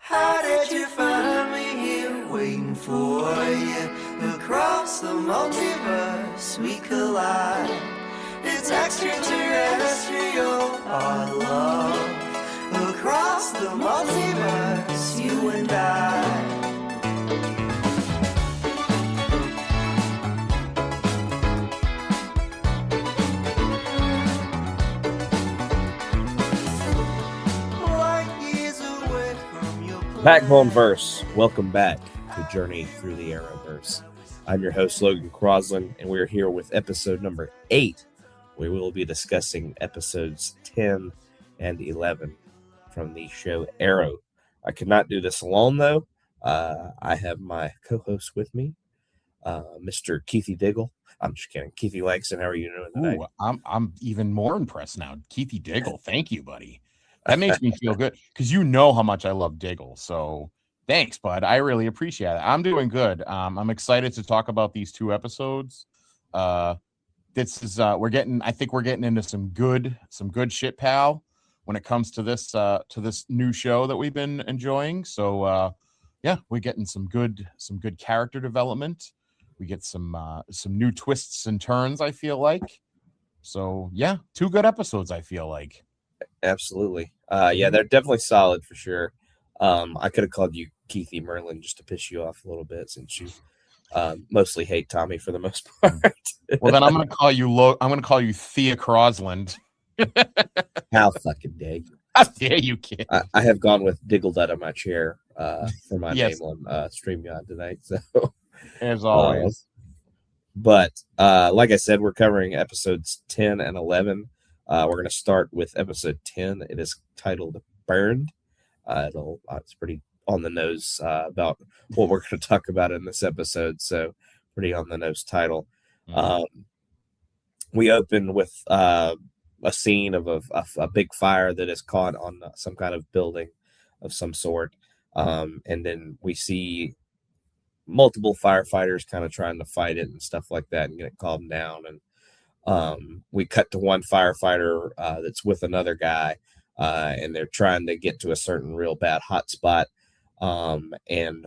How did you find me here waiting for you? Across the multiverse we collide. It's extraterrestrial, our love. Across the multiverse, you and I. Backbone Verse, welcome back to Journey Through the Arrowverse. I'm your host, Logan Keithie, and we're here with episode number 8. We will be discussing episodes 10 and 11 from the show Arrow. I could not do this alone, though. I have my co-host with me, Mr. Keithie Diggle. I'm just kidding. Keithie Langston, how are you doing today? Ooh, I'm even more impressed now. Keithie Diggle, thank you, buddy. That makes me feel good because you know how much I love Diggle. So thanks, bud. I really appreciate it. I'm doing good. I'm excited to talk about these 2 episodes. This is I think we're getting into some good shit, pal, when it comes to this new show that we've been enjoying. So yeah, we're getting some good character development. We get some new twists and turns, I feel like. So yeah, 2 good episodes, I feel like. Absolutely. Yeah, they're definitely solid for sure. I could have called you Keithie Merlin just to piss you off a little bit, since you mostly hate Tommy for the most part. Well, then I'm gonna call you Thea Crosland. How fucking dare you? How dare you, kid? I have gone with Diggled out of my chair for my Yes. name on StreamYard tonight. So As always. But like I said, we're covering episodes 10 and 11. We're going to start with episode 10. It is titled Burned. It's pretty on the nose about what we're going to talk about in this episode. So pretty on the nose title. We open with a scene of a big fire that is caught on some kind of building of some sort. And then we see multiple firefighters kind of trying to fight it and stuff like that and get it calmed down. And we cut to one firefighter that's with another guy, and they're trying to get to a certain real bad hot spot. And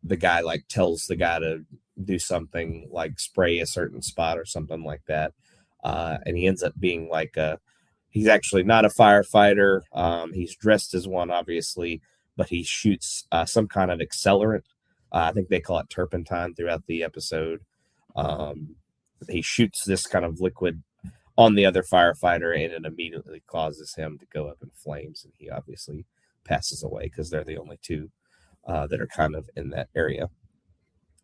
the guy tells the guy to do something like spray a certain spot or something like that. And he ends up being he's actually not a firefighter. He's dressed as one, obviously, but he shoots some kind of accelerant. I think they call it turpentine throughout the episode. He shoots this kind of liquid on the other firefighter, and it immediately causes him to go up in flames, and he obviously passes away because they're the only 2 that are kind of in that area.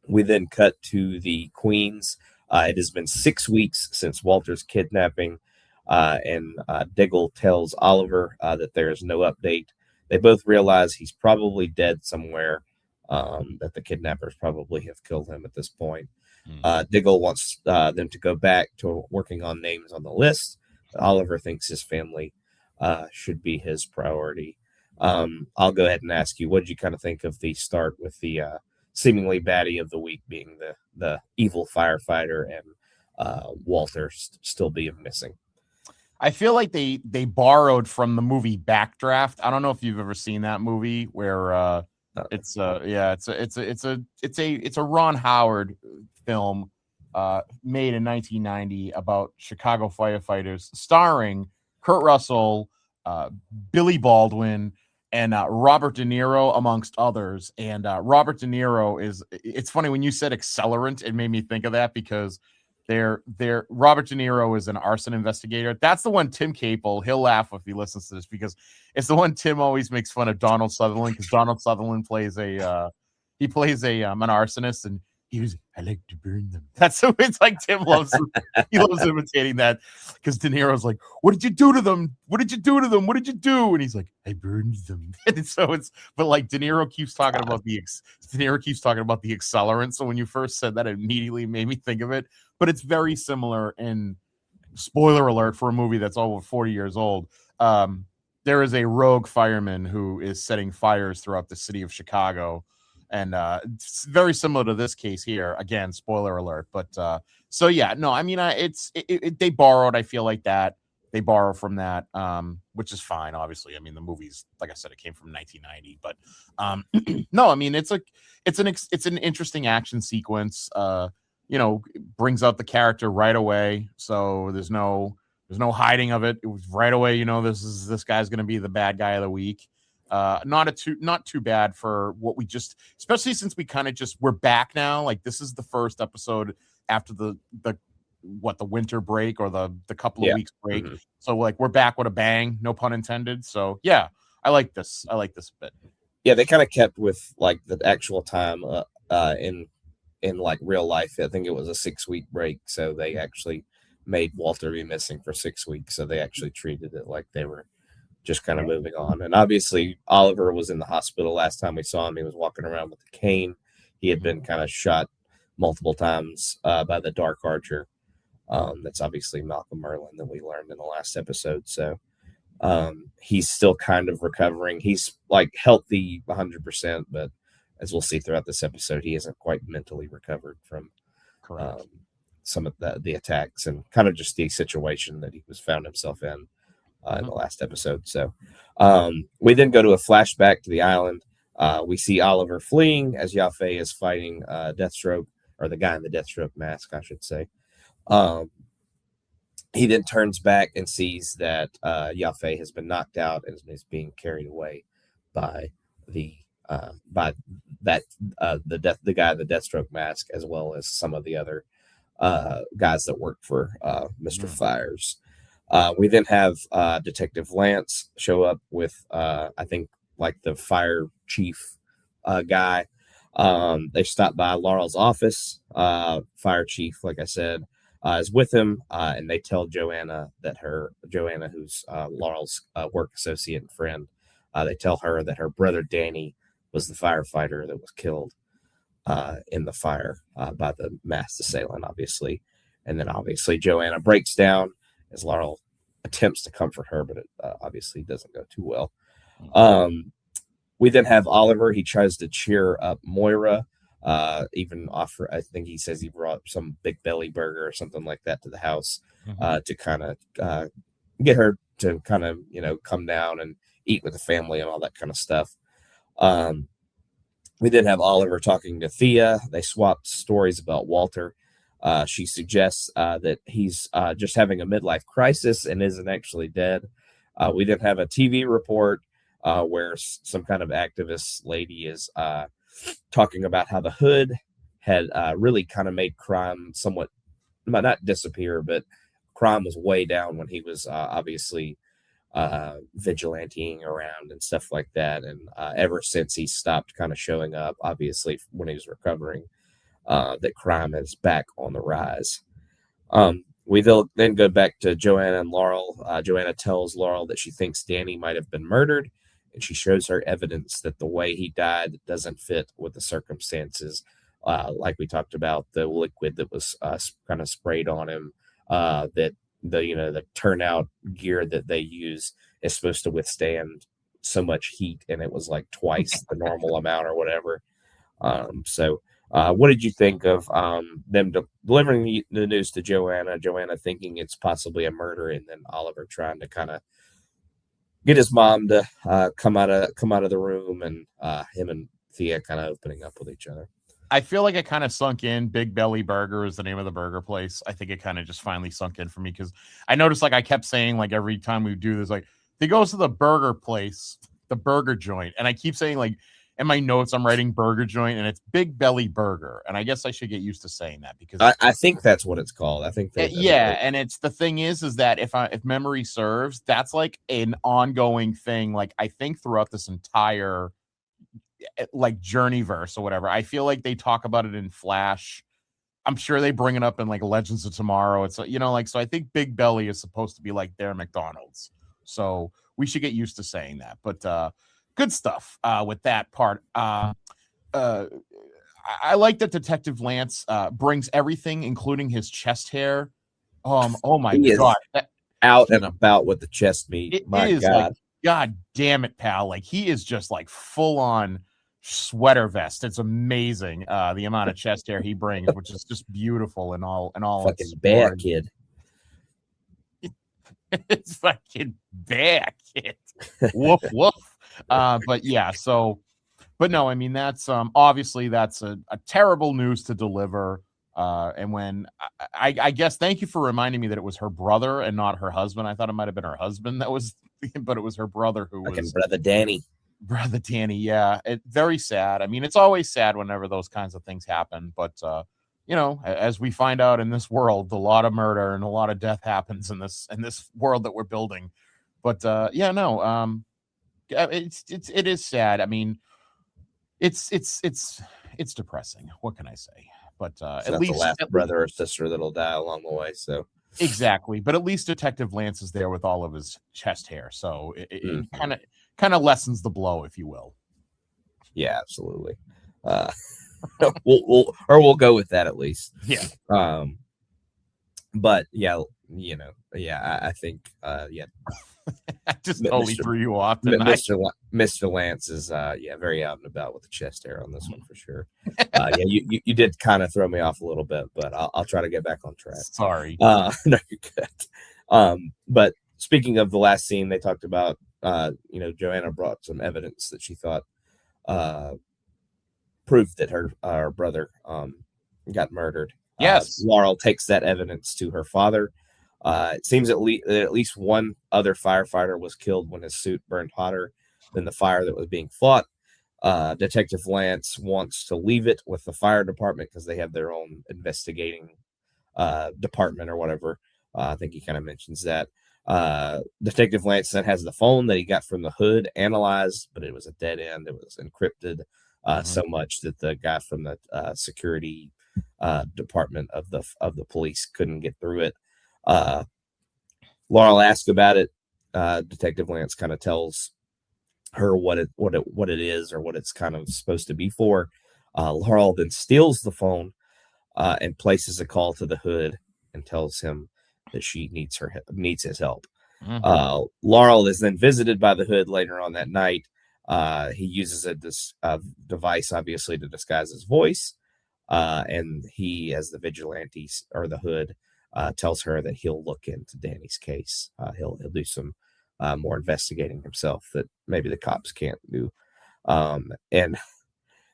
We then cut to the Queens. It has been 6 weeks since Walter's kidnapping, and Diggle tells Oliver that there is no update. They both realize he's probably dead somewhere, that the kidnappers probably have killed him at this point. Diggle wants them to go back to working on names on the list. Oliver thinks his family should be his priority. I'll go ahead and ask you, what did you kind of think of the start with the seemingly baddie of the week being the evil firefighter and Walter still being missing? I feel like they borrowed from the movie Backdraft. I don't know if you've ever seen that movie where it's a Ron Howard film made in 1990 about Chicago firefighters, starring Kurt Russell, Billy Baldwin, and Robert De Niro, amongst others. And Robert De Niro it's funny when you said accelerant, it made me think of that because Robert De Niro is an arson investigator. That's the one Tim Capel, he'll laugh if he listens to this, because it's the one Tim always makes fun of Donald Sutherland, because Donald Sutherland plays an arsonist, and he was, I like to burn them. That's so it's like Tim loves he loves imitating that, because De Niro's like, what did you do to them? What did you do to them? What did you do? And he's like, I burned them. And so but like De Niro keeps talking about the accelerant. So when you first said that, it immediately made me think of it. But it's very similar. And spoiler alert for a movie that's over 40 years old. There is a rogue fireman who is setting fires throughout the city of Chicago. And it's very similar to this case here. Again, spoiler alert. But so yeah, no, I mean, they borrowed. I feel like that they borrow from that, which is fine. Obviously, I mean, the movie's, like I said, it came from 1990, but no, I mean, it's an interesting action sequence. Brings out the character right away, so there's no hiding of it. It was right away. This guy's going to be the bad guy of the week. Not too bad for what we just, especially since we kind of we're back now. Like, this is the first episode after the winter break, or the couple of weeks break. Mm-hmm. So like, we're back with a bang, no pun intended. So yeah, I like this a bit. Yeah, they kind of kept with like the actual time in like real life. I think it was a 6-week break, so they actually made Walter be missing for 6 weeks. So they actually treated it like they were just kind of moving on. And obviously Oliver was in the hospital last time we saw him. He was walking around with a cane. He had been kind of shot multiple times by the Dark Archer. That's obviously Malcolm Merlyn that we learned in the last episode. So he's still kind of recovering. He's like healthy 100%, but as we'll see throughout this episode, he isn't quite mentally recovered from some of the attacks and kind of just the situation that he was found himself in the last episode. So we then go to a flashback to the island. We see Oliver fleeing as Yaffe is fighting Deathstroke, or the guy in the Deathstroke mask, I should say. He then turns back and sees that Yaffe has been knocked out and is being carried away by the guy in the Deathstroke mask, as well as some of the other guys that work for Mr. Fires. We then have Detective Lance show up with I think like the fire chief guy. They stop by Laurel's office. Fire chief, like I said, is with him, and they tell Joanna, who's Laurel's work associate and friend, they tell her that her brother Danny was the firefighter that was killed in the fire by the masked assailant, obviously. And then obviously Joanna breaks down as Laurel attempts to comfort her, but it obviously doesn't go too well. We then have Oliver. He tries to cheer up Moira, even offer, I think he says he brought some Big Belly burger or something like that to the house to kind of get her to kind of, come down and eat with the family and all that kind of stuff. We then have Oliver talking to Thea. They swapped stories about Walter. She suggests that he's just having a midlife crisis and isn't actually dead. We then have a TV report where some kind of activist lady is talking about how the Hood had really kind of made crime somewhat, not disappear, but crime was way down when he was obviously vigilanteing around and stuff like that. And ever since he stopped kind of showing up, obviously when he was recovering, that crime is back on the rise. We then go back to Joanna and Laurel. Joanna tells Laurel that she thinks Danny might have been murdered, and she shows her evidence that the way he died doesn't fit with the circumstances. Like we talked about, the liquid that was kind of sprayed on him, that the turnout gear that they use is supposed to withstand so much heat, and it was like twice the normal amount or whatever. So what did you think of them delivering the news to Joanna thinking it's possibly a murder, and then Oliver trying to kind of get his mom to come out of the room, and him and Thea kind of opening up with each other? I feel like it kind of sunk in. Big Belly Burger is the name of the burger place. I think it kind of just finally sunk in for me, because I noticed, like, I kept saying, like, every time we do this, like, he goes to the burger place, the burger joint, and I keep saying, like, in my notes I'm writing burger joint, and it's Big Belly Burger, and I guess I should get used to saying that, because I think that's what it's called. I think that, and it's the thing is that if memory serves, that's like an ongoing thing. Like, I think throughout this entire like Journeyverse or whatever, I feel like they talk about it in Flash. I'm sure they bring it up in like Legends of Tomorrow. It's so I think Big Belly is supposed to be like their McDonald's. So we should get used to saying that. But good stuff with that part. I like that Detective Lance brings everything, including his chest hair. Oh my God. Out and about with the chest meat. My God. Like, God damn it, pal. Like, he is just like full on sweater vest. It's amazing the amount of chest hair he brings, which is just beautiful and all fucking bad kid. It's fucking bad, kid. Woof woof. But yeah, but no, I mean that's obviously that's a terrible news to deliver. And when I guess thank you for reminding me that it was her brother and not her husband. I thought it might have been her husband that was, but it was her brother who was brother Danny. Brother Danny, yeah, very sad. I mean, it's always sad whenever those kinds of things happen, but you know, as we find out in this world, a lot of murder and a lot of death happens in this world that we're building. But yeah, no, it is sad. I mean, it's depressing. What can I say? But at least the last brother or sister that'll die along the way. So exactly. But at least Detective Lance is there with all of his chest hair, so it kind of lessens the blow, if you will. Yeah, absolutely. We'll go with that at least. Yeah. But yeah, you know, yeah, I think yeah. I just totally threw you off. Mr. Lance is very out and about with the chest hair on this one for sure. Yeah, you did kind of throw me off a little bit, but I'll try to get back on track. Sorry. No, you're good. But speaking of the last scene, they talked about you know, Joanna brought some evidence that she thought proved that her brother got murdered. Yes. Laurel takes that evidence to her father. It seems at least one other firefighter was killed when his suit burned hotter than the fire that was being fought. Detective Lance wants to leave it with the fire department because they have their own investigating department or whatever. I think he kind of mentions that. Detective Lance then has the phone that he got from the hood analyzed, but it was a dead end. It was encrypted so much that the guy from the security department of the police couldn't get through it. Laurel asks about it. Detective Lance kind of tells her what it is or what it's kind of supposed to be for. Laurel then steals the phone and places a call to the hood and tells him that she needs his help. Laurel is then visited by the hood later on that night. He uses this device obviously to disguise his voice, and he, as the vigilante or the hood, tells her that he'll look into Danny's case. He'll do some more investigating himself that maybe the cops can't do. And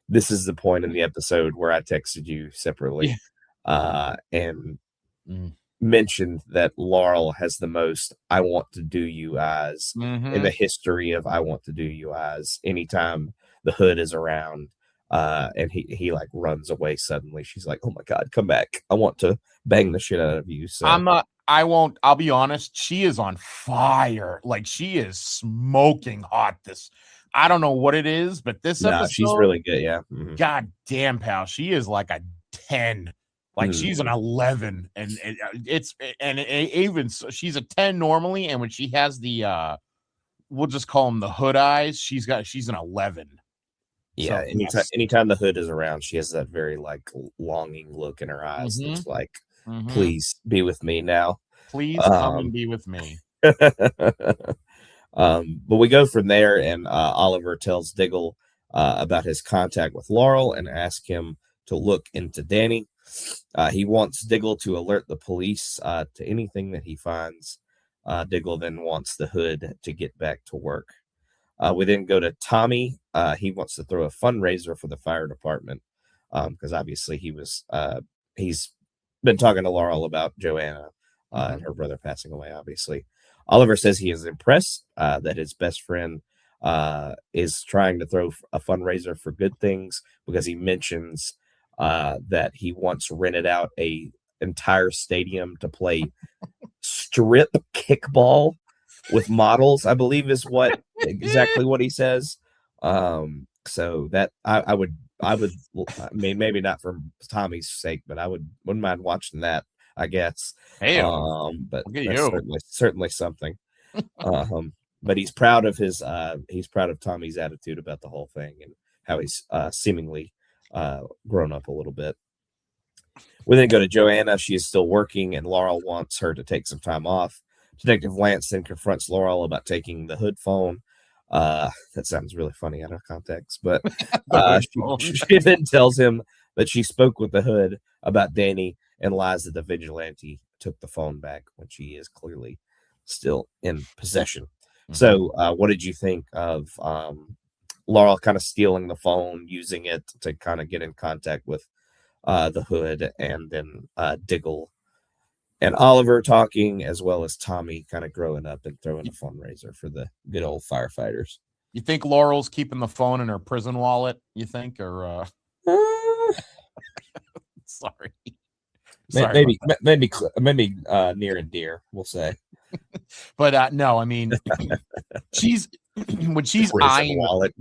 this is the point in the episode where I texted you separately and mentioned that Laurel has the most "I want to do you" eyes in the history of "I want to do you" eyes. Anytime the hood is around, and he like runs away suddenly, she's like, "Oh my God, come back! I want to bang the shit out of you." So I'll be honest, she is on fire. Like, she is smoking hot. I don't know what it is, but this episode, she's really good. Yeah. God damn, pal, she is like a 10. Like, she's an 11, and even so, she's a 10 normally, and when she has the we'll just call them the hood eyes, she's an 11. Yeah, so, anytime the hood is around, she has that very like longing look in her eyes. It's like, please be with me now. Please come and be with me. But we go from there, and Oliver tells Diggle about his contact with Laurel and asks him to look into Danny. He wants Diggle to alert the police to anything that he finds. Diggle then wants the hood to get back to work. We then go to Tommy. He wants to throw a fundraiser for the fire department because obviously he's been talking to Laurel about Joanna and her brother passing away, obviously. Oliver says he is impressed that his best friend is trying to throw a fundraiser for good things because he mentions that he once rented out a entire stadium to play strip kickball with models, I believe is exactly what he says. So that I would I mean, maybe not for Tommy's sake, but wouldn't mind watching that, I guess. Hey, but that's certainly something. But he's proud of Tommy's attitude about the whole thing and how he's seemingly grown up a little bit. We then go to Joanna. She is still working, and Laurel wants her to take some time off. Detective Lance then confronts Laurel about taking the hood phone. That sounds really funny out of context, but she then tells him that she spoke with the hood about Danny and lies that the vigilante took the phone back when she is clearly still in possession. Mm-hmm. So, what did you think of Laurel kind of stealing the phone, using it to kind of get in contact with the Hood, and then Diggle and Oliver talking, as well as Tommy kind of growing up and throwing a fundraiser for the good old firefighters? You think Laurel's keeping the phone in her prison wallet? You think, or sorry, maybe near and dear, we'll say. But no, I mean, she's when she's eyeing wallet.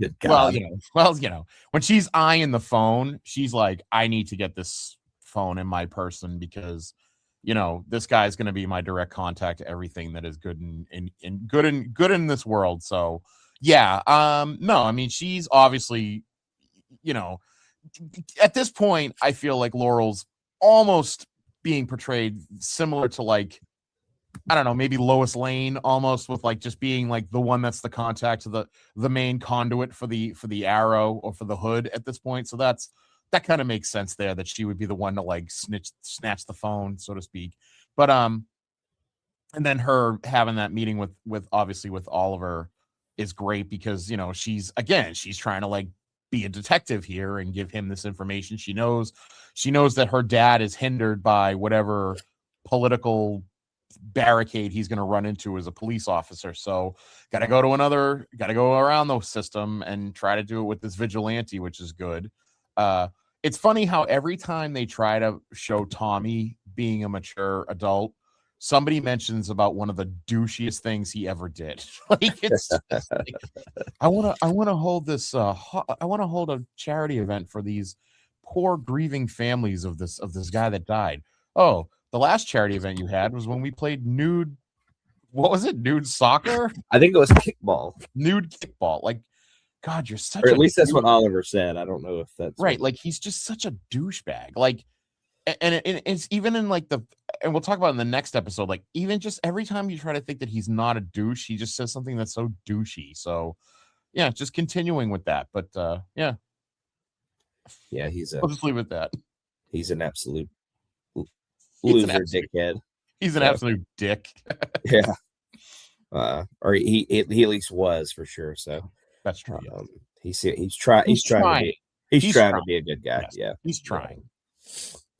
When she's eyeing the phone, she's like, I need to get this phone in my person because this guy's going to be my direct contact to everything that is good and good in this world. So yeah, no, I mean, she's obviously, at this point, I feel like Laurel's almost being portrayed similar to, like, I don't know, maybe Lois Lane, almost, with like just being like the one that's the contact to the main conduit for the Arrow or for the Hood at this point. So that kind of makes sense there, that she would be the one to like snatch the phone, so to speak. But and then her having that meeting with obviously with Oliver is great, because she's trying to like be a detective here and give him this information. She knows that her dad is hindered by whatever political barricade he's going to run into as a police officer, so got to go around the system and try to do it with this vigilante, which is good. It's funny how every time they try to show Tommy being a mature adult, somebody mentions about one of the douchiest things he ever did. Like, it's just like, I want to hold this I want to hold a charity event for these poor grieving families of this guy that died. Oh, the last charity event you had was when we played nude soccer? I think it was kickball. Nude kickball. Like, God, you're such or at least that's what Oliver said. I don't know if that's right. Like, he's just such a douchebag. Like, and it's even in like and we'll talk about it in the next episode, like, even just every time you try to think that he's not a douche, he just says something that's so douchey. So yeah, just continuing with that. But yeah, I'll just leave it at that. He's an absolute loser, dickhead. He's an absolute dick. Yeah. Or he at least was, for sure. So that's true. He's trying to be a good guy. Yes, yeah, he's trying.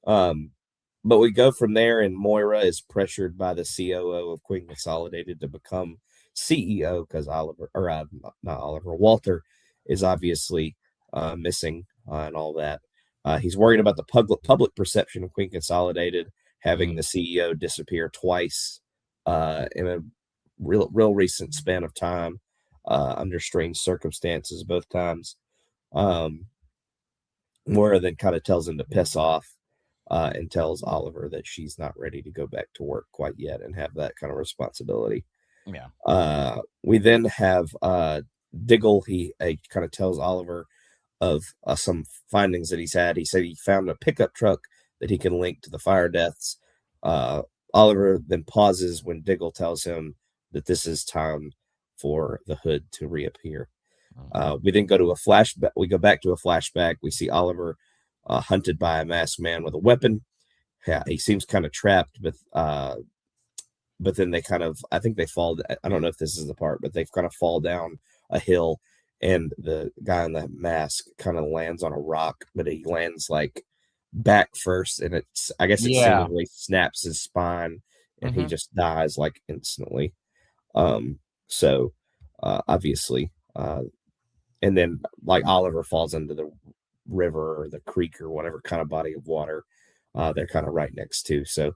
But we go from there, and Moira is pressured by the COO of Queen Consolidated to become CEO, because Walter is obviously missing and all that. He's worried about the public perception of Queen Consolidated, having the CEO disappear twice in a real recent span of time, under strange circumstances both times. Moira then kind of tells him to piss off, and tells Oliver that she's not ready to go back to work quite yet and have that kind of responsibility. Yeah. We then have Diggle. He kind of tells Oliver of some findings that he's had. He said he found a pickup truck that he can link to the fire deaths. Oliver then pauses when Diggle tells him that this is time for the Hood to reappear. We then go to a flashback. We go back to a flashback. We see Oliver hunted by a masked man with a weapon. Yeah, he seems kind of trapped, but then they kind of, I think they fall. I don't know if this is the part, but they kind of fall down a hill, and the guy in the mask kind of lands on a rock, but he lands like back first, and it seemingly snaps his spine, and he just dies like instantly. So obviously, and then like Oliver falls into the river or the creek or whatever kind of body of water they're kind of right next to. So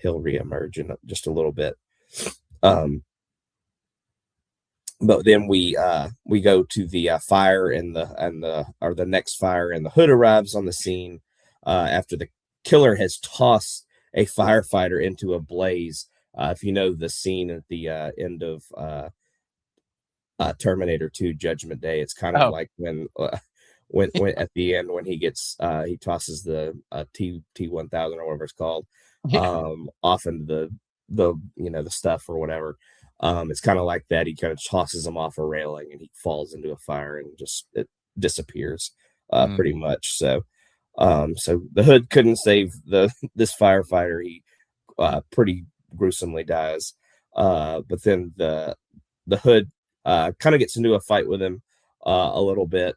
he'll reemerge in just a little bit. But then we go to the fire and the next fire, and the Hood arrives on the scene after the killer has tossed a firefighter into a blaze. If you know the scene at the end of Terminator 2 Judgment Day, it's kind of like when at the end, when he gets he tosses the T-1000 or whatever it's called off into the stuff or whatever. It's kind of like that. He kind of tosses him off a railing, and he falls into a fire, and just it disappears pretty much. So the Hood couldn't save this firefighter. He pretty gruesomely dies. But then the Hood kind of gets into a fight with him a little bit.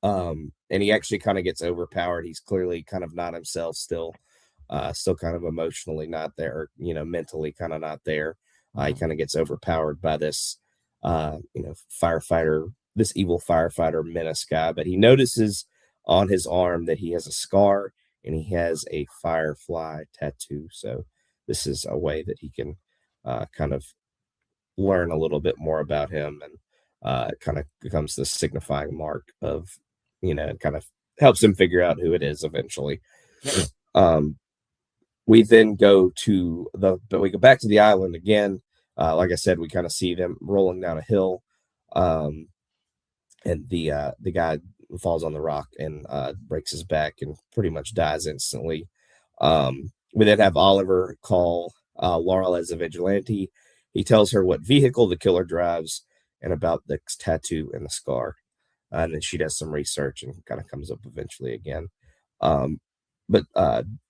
And he actually kind of gets overpowered. He's clearly kind of not himself still. Still kind of emotionally not there, mentally kind of not there. He kind of gets overpowered by this, firefighter, this evil firefighter menace guy. But he notices on his arm that he has a scar and he has a firefly tattoo. So this is a way that he can kind of learn a little bit more about him, and it kind of becomes the signifying mark of, kind of helps him figure out who it is eventually. We then go we go back to the island again. Like I said, we kind of see them rolling down a hill, and the guy falls on the rock and breaks his back and pretty much dies instantly. We then have Oliver call Laurel as a vigilante. He tells her what vehicle the killer drives and about the tattoo and the scar. And then she does some research and kind of comes up eventually again. But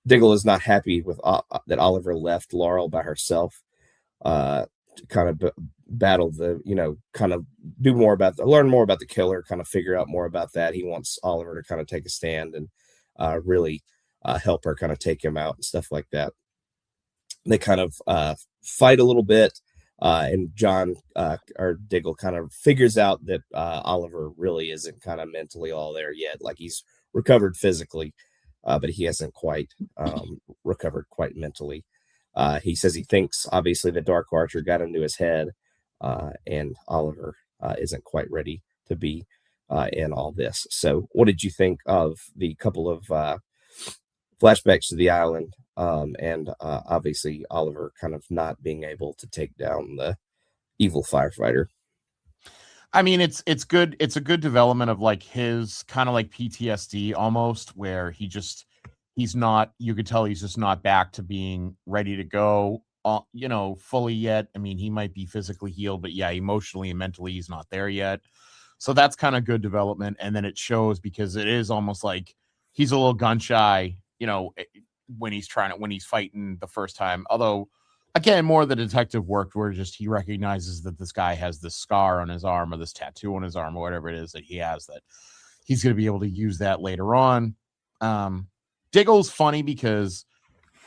Diggle is not happy with that Oliver left Laurel by herself to kind of battle kind of learn more about the killer, kind of figure out more about that. He wants Oliver to kind of take a stand and really help her kind of take him out and stuff like that. They kind of fight a little bit, and John or Diggle kind of figures out that Oliver really isn't kind of mentally all there yet. Like, he's recovered physically, but he hasn't quite recovered quite mentally. He says he thinks, obviously, the Dark Archer got into his head, and Oliver isn't quite ready to be in all this. So what did you think of the couple of flashbacks to the island, and obviously Oliver kind of not being able to take down the evil firefighter? I mean, it's good. It's a good development of like his kind of like PTSD almost, where he's not, you could tell he's just not back to being ready to go, fully yet. I mean, he might be physically healed, but yeah, emotionally and mentally, he's not there yet. So that's kind of good development. And then it shows, because it is almost like he's a little gun shy, when he's fighting the first time. Although, again, more of the detective work where just he recognizes that this guy has this scar on his arm or this tattoo on his arm or whatever it is that he has, that he's going to be able to use that later on. Diggle's funny because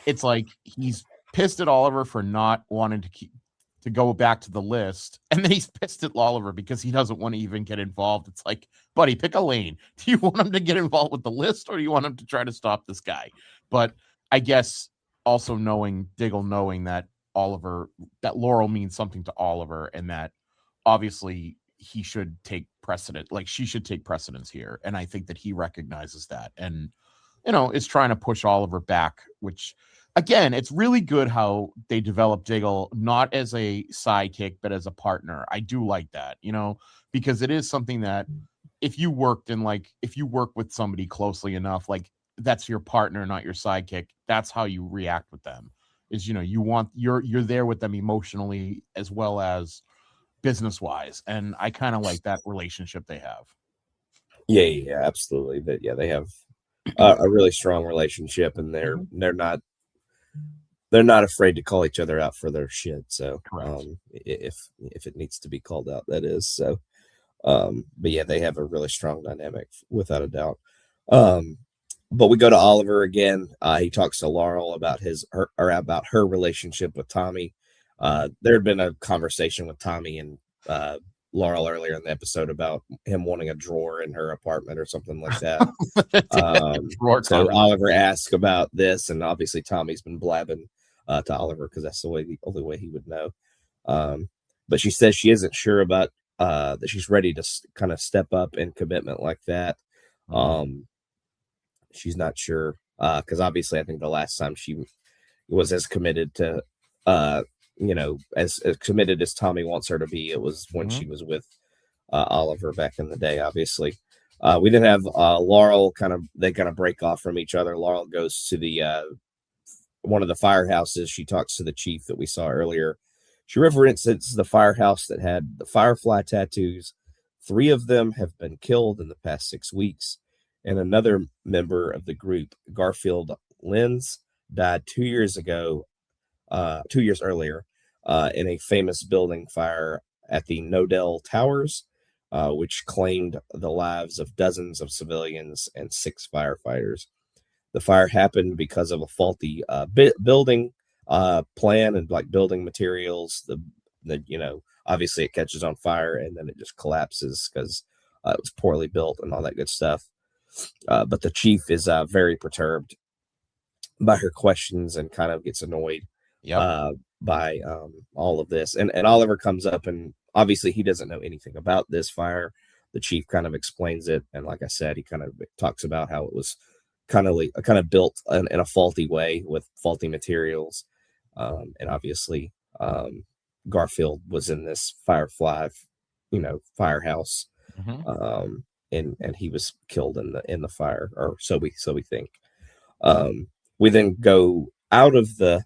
it's like he's pissed at Oliver for not wanting to go back to the list, and then he's pissed at Oliver because he doesn't want to even get involved. It's like, buddy, pick a lane. Do you want him to get involved with the list, or do you want him to try to stop this guy? But I guess also Diggle knowing that Laurel means something to Oliver, and that obviously he should take precedent, like she should take precedence here. And I think that he recognizes that, and is trying to push Oliver back, which, again, it's really good how they develop Diggle not as a sidekick, but as a partner. I do like that, because it is something that if you work with somebody closely enough, like that's your partner, not your sidekick. That's how you react with them, is, you're there with them emotionally as well as business wise. And I kind of like that relationship they have. Yeah, absolutely. They have a really strong relationship, and they're not afraid to call each other out for their shit. So if it needs to be called out, that is. So but yeah, they have a really strong dynamic without a doubt. But we go to Oliver again. He talks to Laurel about her relationship with Tommy. There had been a conversation with Tommy and Laurel earlier in the episode about him wanting a drawer in her apartment or something like that. So Oliver asks about this, and obviously Tommy's been blabbing to Oliver because that's the only way he would know. But she says she isn't sure about that she's ready to kind of step up in commitment like that. She's not sure because obviously I think the last time she was as committed to as committed as Tommy wants her to be, it was when she was with Oliver back in the day, obviously. We then have Laurel they kind of break off from each other. Laurel goes to the one of the firehouses. She talks to the chief that we saw earlier. She references the firehouse that had the firefly tattoos. 3 of them have been killed in the past 6 weeks, and another member of the group, Garfield Lenz, died 2 years ago. 2 years earlier. in a famous building fire at the Nodell Towers, which claimed the lives of dozens of civilians and 6 firefighters. The fire happened because of a faulty building plan and like building materials. Obviously it catches on fire and then it just collapses because it was poorly built and all that good stuff. But the chief is very perturbed by her questions and kind of gets annoyed by all of this. And Oliver comes up, and obviously he doesn't know anything about this fire. The chief kind of explains it. And like I said, he kind of talks about how it was kind of built in a faulty way with faulty materials. And obviously Garfield was in this firehouse. Mm-hmm. And he was killed in the fire, or so we think. We then go out of the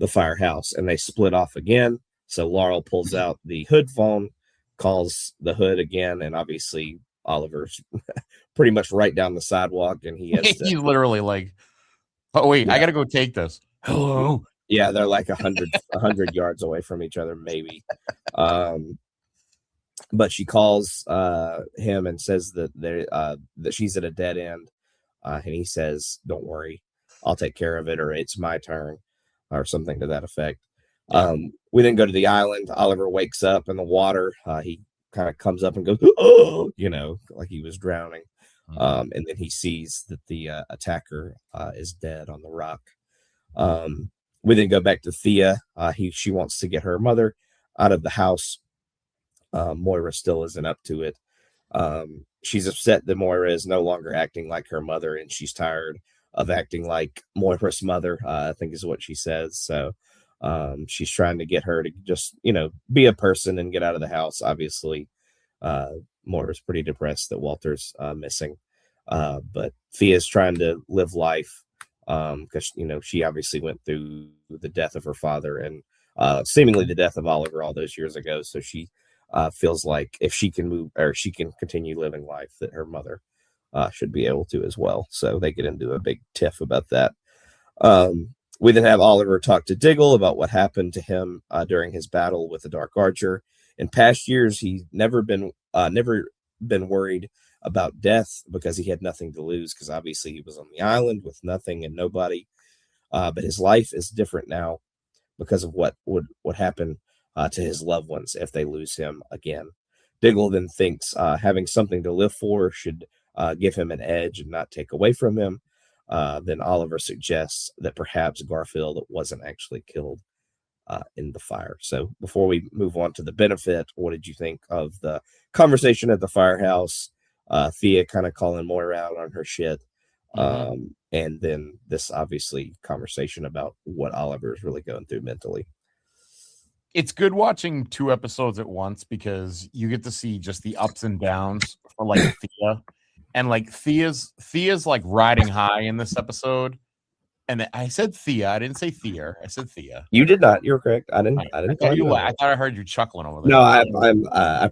firehouse, and they split off again. So Laurel pulls out the hood phone, calls the hood again, and obviously Oliver's pretty much right down the sidewalk, and he's literally like, "Oh wait, I gotta go take this." Hello. Yeah, they're like 100 yards away from each other, maybe. But she calls him and says that she's at a dead end, and he says, "Don't worry, I'll take care of it," or "It's my turn," or something to that effect. We then go to the island. Oliver wakes up in the water. He kind of comes up and goes, "Oh," like he was drowning. And then he sees that the attacker is dead on the rock. We then go back to Thea. She wants to get her mother out of the house. Moira still isn't up to it. She's upset that Moira is no longer acting like her mother, and she's tired of acting like Moira's mother, I think is what she says. So she's trying to get her to just, be a person and get out of the house. Obviously, Moira's pretty depressed that Walter's missing. But Thea's trying to live life because, she obviously went through the death of her father and seemingly the death of Oliver all those years ago. So she feels like if she can move, or she can continue living life, that her mother should be able to as well. So they get into a big tiff about that. We then have Oliver talk to Diggle about what happened to him during his battle with the Dark Archer. In past years, he's never been worried about death because he had nothing to lose, because obviously he was on the island with nothing and nobody. But his life is different now because of what would happen to his loved ones if they lose him again. Diggle then thinks having something to live for should give him an edge and not take away from him. Then Oliver suggests that perhaps Garfield wasn't actually killed in the fire. So before we move on to the benefit, what did you think of the conversation at the firehouse? Thea kind of calling Moira out on her shit. And then this obviously conversation about what Oliver is really going through mentally. It's good watching 2 episodes at once because you get to see just the ups and downs for like Thea. And like Thea's like riding high in this episode. And I said Thea. I didn't say Thea. I said Thea. You did not. You're correct. I didn't. I thought I heard you chuckling over there. No, I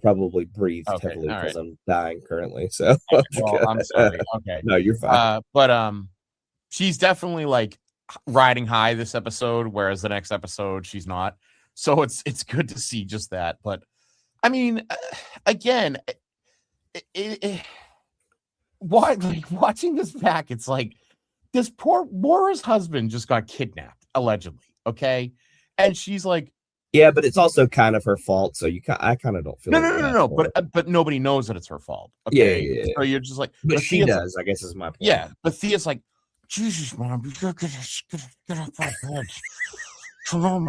probably breathed heavily because I'm dying currently. So well, I'm sorry. Okay. No, you're fine. But she's definitely like riding high this episode, whereas the next episode she's not. So it's good to see just that. But I mean, again, watching this back, it's like this poor Moira's husband just got kidnapped, allegedly. Okay. And she's like, yeah, but it's also kind of her fault. So I kind of don't feel no. But nobody knows that it's her fault. Okay. Yeah. So you're just like, but she does, I guess is my point. Yeah. But Thea's like, Jesus, man, you gotta get off my bed. And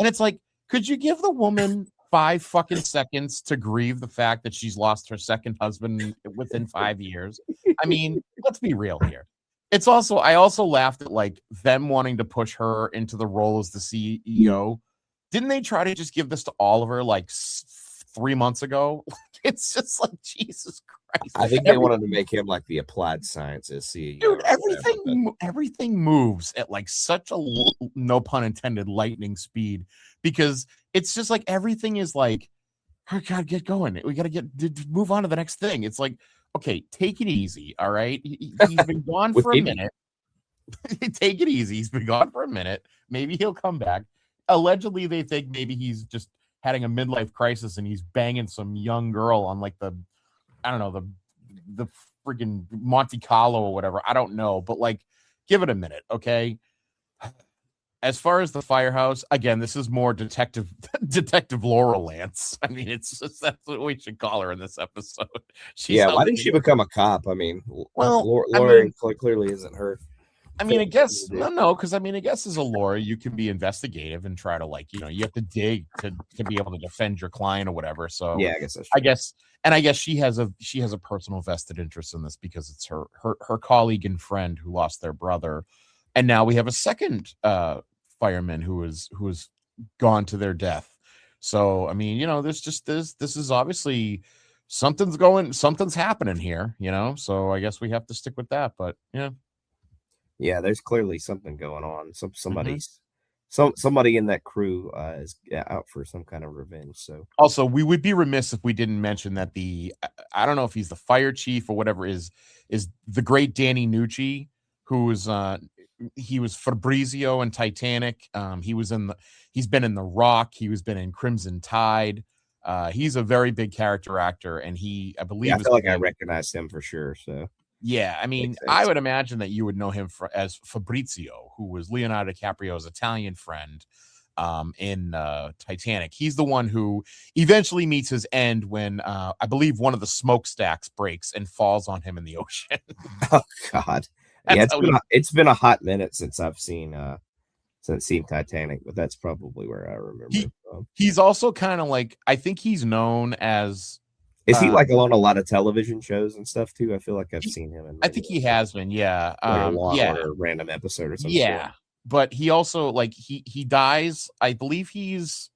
it's like, could you give the woman 5 fucking seconds to grieve the fact that she's lost her second husband within 5 years? I mean, let's be real here. It's also, I also laughed at like them wanting to push her into the role as the CEO. Didn't they try to just give this to Oliver like 3 months ago? It's just like, Jesus Christ. I think they wanted to make him like the applied sciences CEO. Dude, everything moves at like such a, no pun intended, lightning speed, because it's just like everything is like, oh God, get going. We got to move on to the next thing. It's like, okay, take it easy. All right. He's been gone for a minute. Take it easy. He's been gone for a minute. Maybe he'll come back. Allegedly, they think maybe he's just having a midlife crisis and he's banging some young girl on like the, I don't know, the freaking Monte Carlo or whatever. I don't know, but like, give it a minute, okay? As far as the firehouse, again, this is more detective Laurel Lance. I mean, it's just, that's what we should call her in this episode. Why didn't she become a cop? I mean, well, Lauren clearly isn't her. I mean, I guess no, because I mean, I guess as a lawyer, you can be investigative and try to like, you have to dig to be able to defend your client or whatever. So yeah, I guess that's true. I guess she has a personal vested interest in this because it's her colleague and friend who lost their brother, and now we have a second fireman who is gone to their death. So I mean, there's just this is obviously something's happening here, So I guess we have to stick with that. But yeah, there's clearly something going on. Somebody in that crew is out for some kind of revenge. So also, we would be remiss if we didn't mention that I don't know if he's the fire chief or whatever is the great Danny Nucci, who was he was Fabrizio in Titanic. He's been in The Rock. He's been in Crimson Tide. He's a very big character actor, and I believe I feel like I recognize him for sure. So. Yeah, I mean, I would imagine that you would know him as Fabrizio, who was Leonardo DiCaprio's Italian friend in Titanic. He's the one who eventually meets his end when I believe one of the smokestacks breaks and falls on him in the ocean. Oh God! Yeah, it's been a hot minute since I've seen Titanic, but that's probably where I remember. He's also kind of like, I think he's known as. Is he like on a lot of television shows and stuff too? I feel like I've seen him. I think he has been, yeah. Or a random episode or something. Yeah, but he also like he dies. I believe he's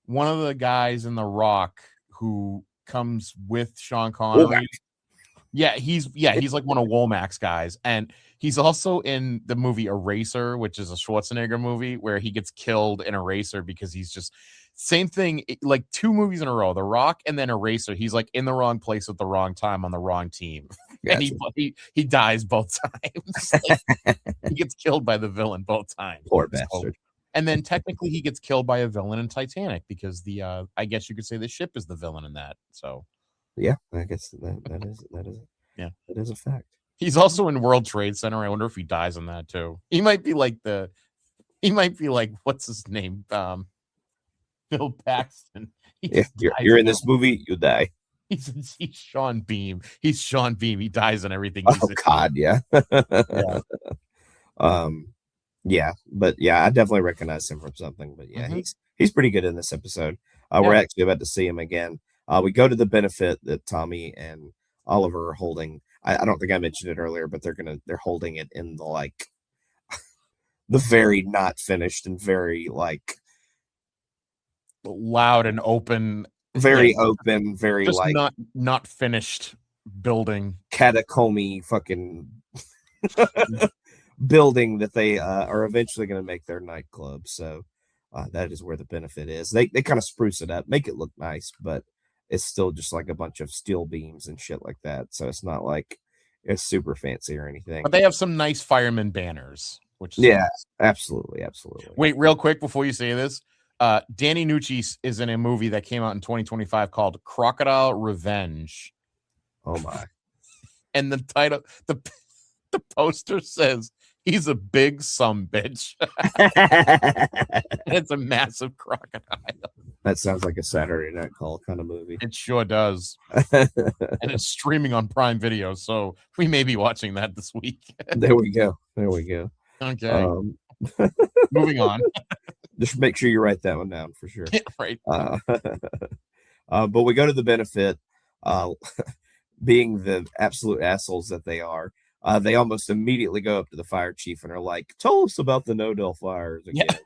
one of the guys in The Rock who comes with Sean Connery. Womack. Yeah, he's like one of Womack's guys, and he's also in the movie Eraser, which is a Schwarzenegger movie where he gets killed in Eraser because he's just. Same thing, like 2 movies in a row, The Rock and then Eraser. He's like in the wrong place at the wrong time on the wrong team. Gotcha. And he dies both times. Like, he gets killed by the villain both times. Poor bastard. And then technically he gets killed by a villain in Titanic because I guess you could say the ship is the villain in that. So yeah, I guess that is a fact. He's also in World Trade Center. I wonder if he dies in that too. He might be like what's his name? Bill Paxton. You're in this movie, you die. He's Sean Beam. He's Sean Beam. He dies in everything. God, yeah. Yeah. But yeah, I definitely recognize him from something. But yeah, he's pretty good in this episode. We're actually about to see him again. We go to the benefit that Tommy and Oliver are holding. I don't think I mentioned it earlier, but they're holding it in the like the very not finished and very like loud and open, very open, very just like not finished building, catacomby fucking building that they are eventually going to make their nightclub. So that is where the benefit is. They kind of spruce it up, make it look nice, but it's still just like a bunch of steel beams and shit like that. So it's not like it's super fancy or anything. But they have some nice fireman banners, which is nice. Absolutely. Wait, real quick before you say this. Danny Nucci is in a movie that came out in 2025 called Crocodile Revenge. Oh my. And the title, the poster says he's a big sumbitch. It's a massive crocodile. That sounds like a Saturday Night Call kind of movie. It sure does. And it's streaming on Prime Video, so we may be watching that this week. There we go. Okay. Moving on. Just make sure you write that one down for sure. Yeah, right. But we go to the benefit, being the absolute assholes that they are. They almost immediately go up to the fire chief and are like, "Tell us about the No-Del fires again." Yeah.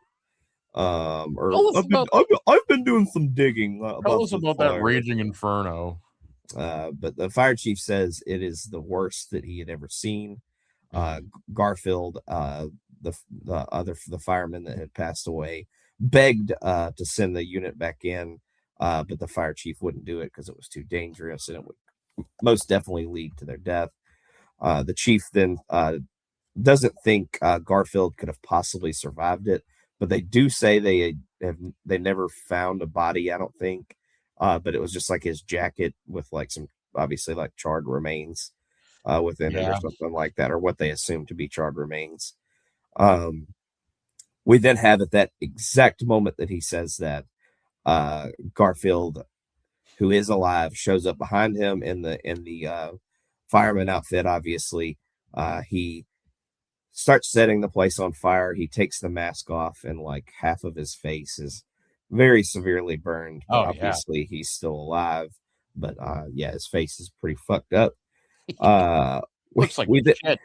I've been doing some digging. Tell us about that raging inferno. But the fire chief says it is the worst that he had ever seen. Garfield, the fireman that had passed away, begged to send the unit back in, but the fire chief wouldn't do it because it was too dangerous and it would most definitely lead to their death. The chief then doesn't think Garfield could have possibly survived it, but they do say they never found a body, I don't think. But it was just like his jacket with like some obviously like charred remains within it or Yeah. something like that, or what they assume to be charred remains. Um, we then have at that exact moment that he says that, Garfield, who is alive, shows up behind him in the fireman outfit. Obviously, he starts setting the place on fire. He takes the mask off, and like half of his face is very severely burned. But Oh yeah. obviously, he's still alive. But yeah, his face is pretty fucked up. Uh, Looks like we shit.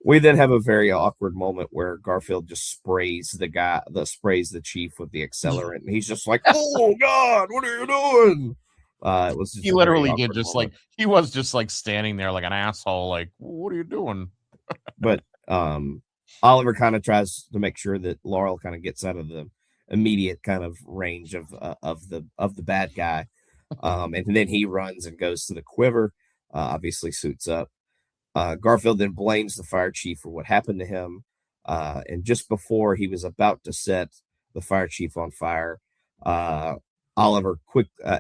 we then have a very awkward moment where Garfield just sprays the chief with the accelerant, and he's just like, "Oh God, what are you doing?" It was just He a very literally did awkward just moment. like he was just like standing there like an asshole. Like, what are you doing? But Oliver kind of tries to make sure that Laurel kind of gets out of the immediate kind of range of the bad guy, and then he runs and goes to the quiver. Obviously, suits up. Garfield then blames the fire chief for what happened to him. And just before he was about to set the fire chief on fire, uh, Oliver,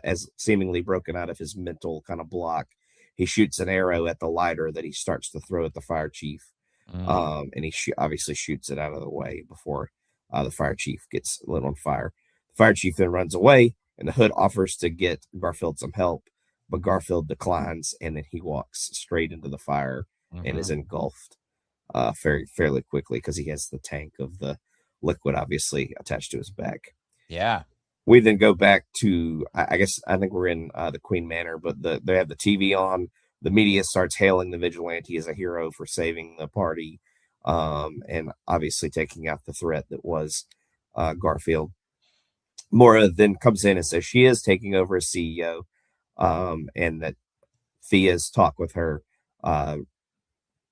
as seemingly broken out of his mental kind of block, he shoots an arrow at the lighter that he starts to throw at the fire chief. And he obviously shoots it out of the way before the fire chief gets lit on fire. The fire chief then runs away, and the Hood offers to get Garfield some help, but Garfield declines, and then he walks straight into the fire and is engulfed fairly quickly because he has the tank of the liquid obviously attached to his back. Yeah. We then go back to, I think we're in the Queen Manor, but they have the TV on. The media starts hailing the vigilante as a hero for saving the party, and obviously taking out the threat that was Garfield. Mora then comes in and says she is taking over as CEO, and that Thea's talk with her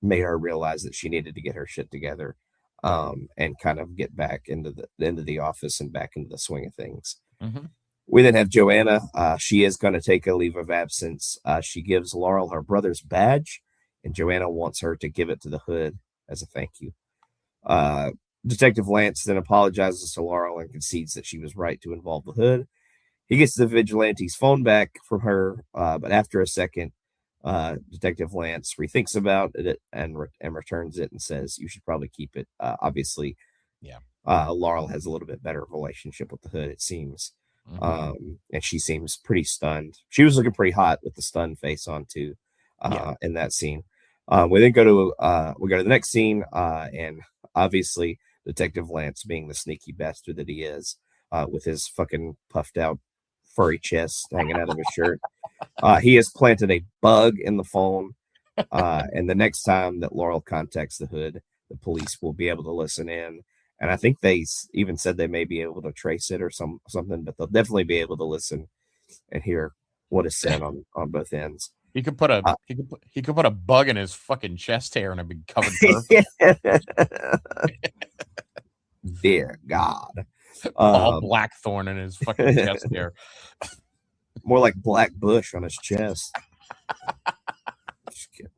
made her realize that she needed to get her shit together, and kind of get back into the office and back into the swing of things. We then have Joanna. She is going to take a leave of absence. She gives Laurel her brother's badge, and Joanna wants her to give it to the Hood as a thank you. Detective Lance then apologizes to Laurel and concedes that she was right to involve the Hood. He gets the vigilante's phone back from her, but after a second, Detective Lance rethinks about it and returns it and says, "You should probably keep it." Obviously, yeah. Laurel has a little bit better relationship with the Hood, it seems, and she seems pretty stunned. She was looking pretty hot with the stunned face on too, in that scene. We then go to the next scene, and obviously Detective Lance, being the sneaky bastard that he is, with his fucking puffed out furry chest hanging out of his shirt. He has planted a bug in the phone, and the next time that Laurel contacts the Hood, the police will be able to listen in. And I think they even said they may be able to trace it or something, but they'll definitely be able to listen and hear what is said on both ends. He could put a bug in his fucking chest hair and it'd be covered perfect. Dear God. All blackthorn in his fucking chest hair. More like Black Bush on his chest.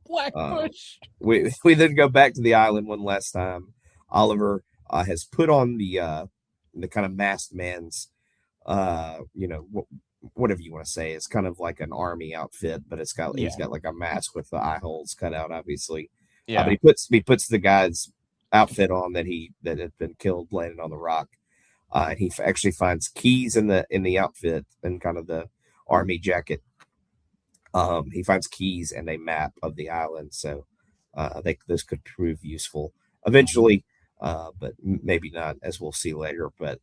Black Bush. We then go back to the island one last time. Oliver has put on the kind of masked man's, whatever you want to say. It's kind of like an army outfit, but he's got like a mask with the eye holes cut out, obviously. Yeah. But he puts the guy's outfit on that had been killed, landed on the rock. And he actually finds keys in the outfit and kind of the army jacket. He finds keys and a map of the island, so those could prove useful eventually, but maybe not, as we'll see later. But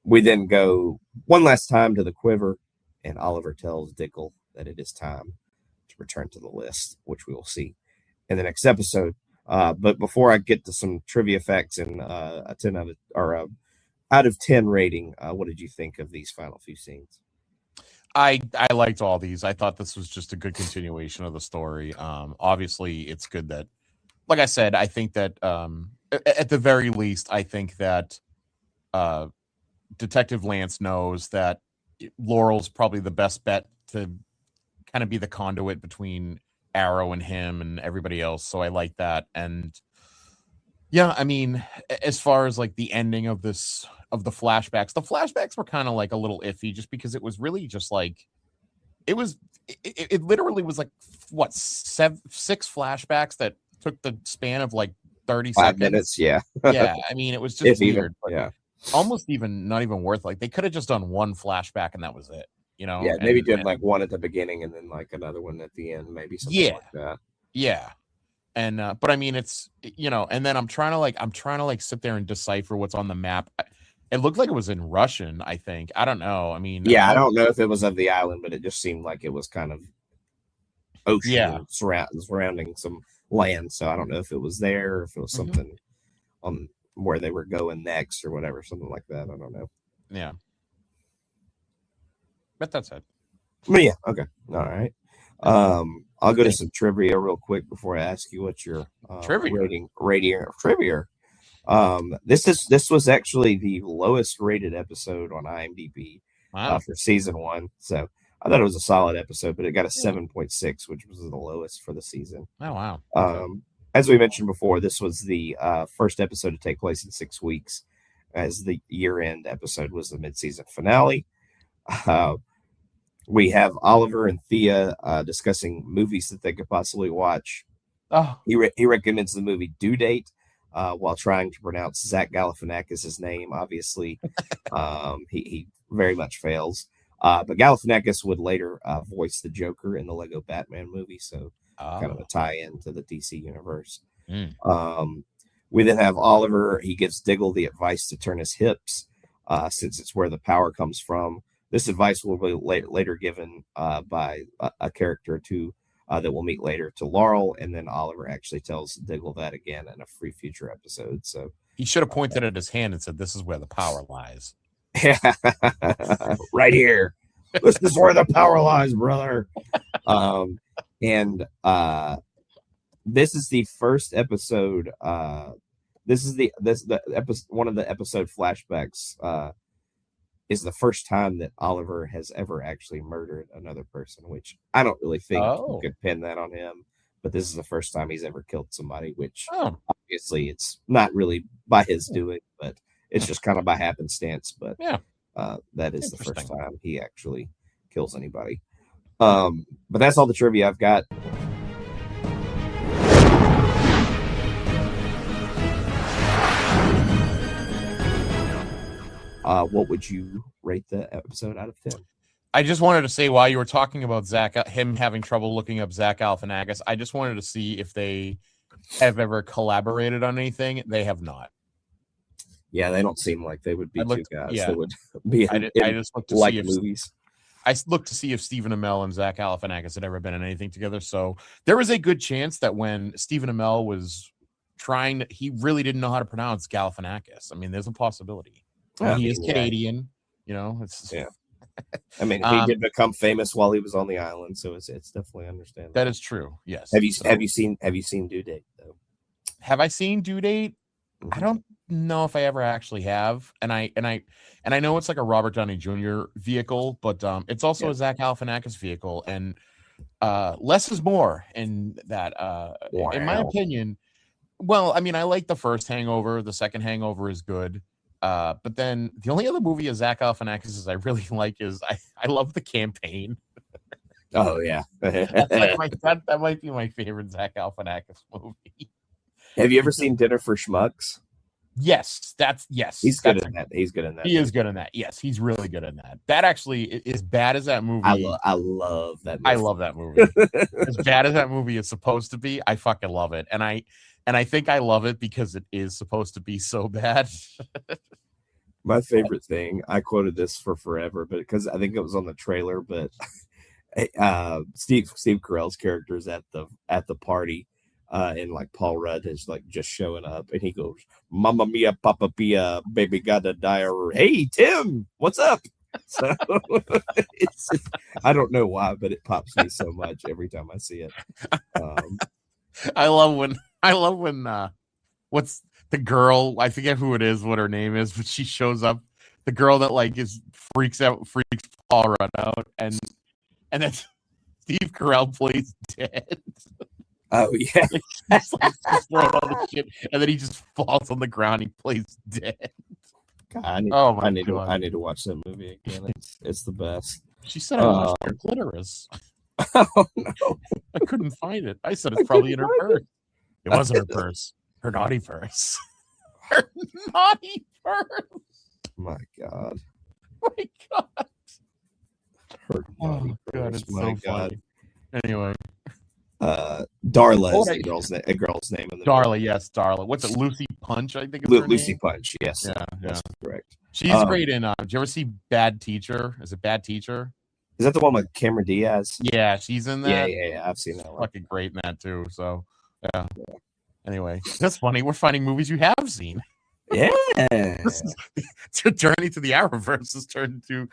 we then go one last time to the quiver, and Oliver tells Diggle that it is time to return to the list, which we will see in the next episode. But before I get to some trivia facts and a 10 out of 10 rating, what did you think of these final few scenes? I liked all these. I thought this was just a good continuation of the story. Obviously, it's good that, like I said, I think that at the very least, I think that Detective Lance knows that Laurel's probably the best bet to kind of be the conduit between Arrow and him and everybody else. So I like that. And Yeah, I mean, as far as like the ending of this of the flashbacks were kind of like a little iffy, just because it was really just like it was. It literally was like what six flashbacks that took the span of like 30 5 seconds. minutes, yeah. Yeah, I mean, it was just If weird, even, but yeah. almost even not even worth. Like they could have just done one flashback and that was it. Yeah, maybe And doing like one at the beginning and then like another one at the end, maybe something yeah, like that. yeah. And but I mean, it's and then I'm trying to sit there and decipher what's on the map. It looked like it was in Russian, I think. I don't know. I mean, Yeah, I don't know if it was of the island, but it just seemed like it was kind of yeah. ocean surrounding some land. So I don't know if it was there or if it was something on where they were going next or whatever, something like that. I don't know. Yeah. But that's it. But yeah, okay. All right. I'll go to some trivia real quick before I ask you what your rating trivia. This was actually the lowest rated episode on IMDb for season 1. So I thought it was a solid episode, but it got a 7.6, which was the lowest for the season. Oh wow. As we mentioned before, this was the first episode to take place in 6 weeks, as the year-end episode was the mid-season finale. We have Oliver and Thea discussing movies that they could possibly watch. Oh, He recommends the movie Due Date while trying to pronounce Zach Galifianakis' name. Obviously, he very much fails. But Galifianakis would later voice the Joker in the Lego Batman movie, so kind of a tie-in to the DC universe. We then have Oliver. He gives Diggle the advice to turn his hips, since it's where the power comes from. This advice will be later given by a character or two that we'll meet later to Laurel, and then Oliver actually tells Diggle that again in a future episode. So he should have pointed at his hand and said, "This is where the power lies." Right here. This is where the power lies, brother. And this is the first episode. This is the episode. One of the episode flashbacks is the first time that Oliver has ever actually murdered another person, which I don't really think you could pin that on him. But this is the first time he's ever killed somebody, which obviously it's not really by his doing, but it's just kind of by happenstance. But that is the first time he actually kills anybody. But that's all the trivia I've got. What would you rate the episode out of 10? I just wanted to say, while you were talking about him having trouble looking up Zach Galifianakis, I just wanted to see if they have ever collaborated on anything. They have not. Yeah, they don't seem like they would be two guys that would be I just looked to like see if movies. I looked to see if Stephen Amell and Zach Galifianakis had ever been in anything together. So there was a good chance that when Stephen Amell was trying, he really didn't know how to pronounce Galifianakis. I mean, there's a possibility. He is Canadian, It's I mean, he did become famous while he was on the island, so it's definitely understandable. That is true. Yes. Have you seen Due Date though? Have I seen Due Date? Mm-hmm. I don't know if I ever actually have, and I know it's like a Robert Downey Jr. vehicle, but it's also a Zach Galifianakis vehicle, and less is more in that. In my opinion, well, I mean, I like the first Hangover. The second Hangover is good. But then the only other movie of Zach Galifianakis I really like is I love The Campaign. Oh yeah, that might be my favorite Zach Galifianakis movie. Have you ever seen Dinner for Schmucks? Yes. He's good in that. He's good in that. He is good in that. Yes, he's really good in that. That actually, as bad as that movie, I love that movie. I love that movie. As bad as that movie is supposed to be, I fucking love it. And I think I love it because it is supposed to be so bad. My favorite thing, I quoted this for forever, but because I think it was on the trailer, but Steve Carell's character is at the party, and like Paul Rudd is like just showing up, and he goes, "Mamma mia, Papa Pia, baby got a diarrhea. Hey Tim, what's up?" So I don't know why, but it pops me so much every time I see it. I love when what's the girl, I forget who it is, what her name is, but she shows up, the girl that like freaks Paul Rudd out, and then Steve Carell plays dead. Oh yeah. He's like just throwing all the shit, and then he just falls on the ground. He plays dead. God, Oh I need God. to watch that movie again. It's the best. She said I watched her clitoris. Oh no. I couldn't find it. I said it's probably in her purse. It wasn't her purse. Her naughty purse. Her naughty purse. My God. My God. Her naughty Oh God, purse. it's My so God. funny. Anyway, Darla Oh, is the girl's name in the Darla, yes, Darla. What's it? Lucy Punch, I think it's her Lucy name. Punch. Yes, Yeah, that's correct. She's great in. Did you ever see Bad Teacher? Is it Bad Teacher? Is that the one with Cameron Diaz? Yeah, she's in that. Yeah. I've seen that one. Fucking great in that too. So, yeah. Anyway, that's funny. We're finding movies you have seen. Yeah. Journey to the Arrowverse has turned into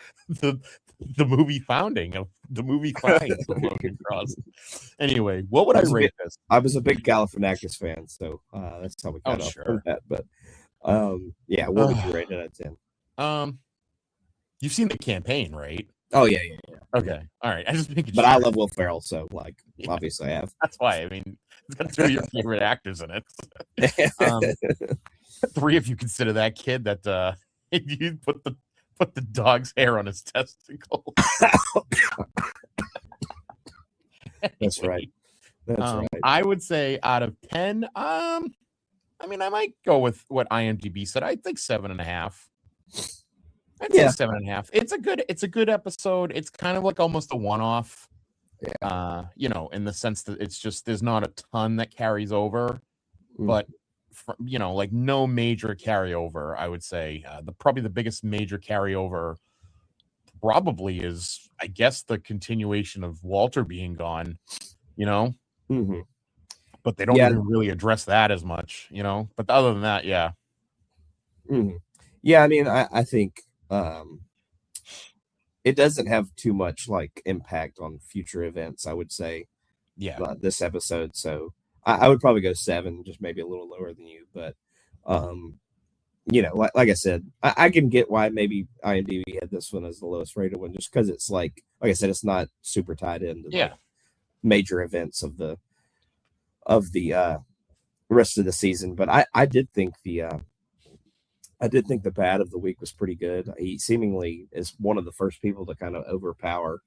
the movie founding of the movie find of Logan Cross. Anyway, what would I rate this? I was a big Galifianakis fan, so that's how we got off on that. But yeah, what would you rate it at 10? You've seen The Campaign, right? Oh yeah. Okay, all right. I just making but sure. I love Will Ferrell, so like obviously I have. That's why. I mean, it's got two of your favorite actors in it. 3 if you consider that kid that if you put the dog's hair on his testicle. That's right. That's right. I would say out of 10, I mean, I might go with what IMDb said. I think 7.5. I'd say 7.5. It's a good episode. It's kind of like almost a one-off. Yeah. In the sense that it's just there's not a ton that carries over, but like no major carryover. I would say probably the biggest major carryover probably is, I guess, the continuation of Walter being gone. But they don't even really address that as much. But other than that, yeah. Yeah, I mean, I think it doesn't have too much like impact on future events, I would say. Yeah. This episode, so I would probably go 7, just maybe a little lower than you, but like I said, I can get why maybe IMDb had this one as the lowest rated one, just because it's like I said, it's not super tied into the major events of the rest of the season. But I did think the Bat of the Week was pretty good. He seemingly is one of the first people to kind of overpower.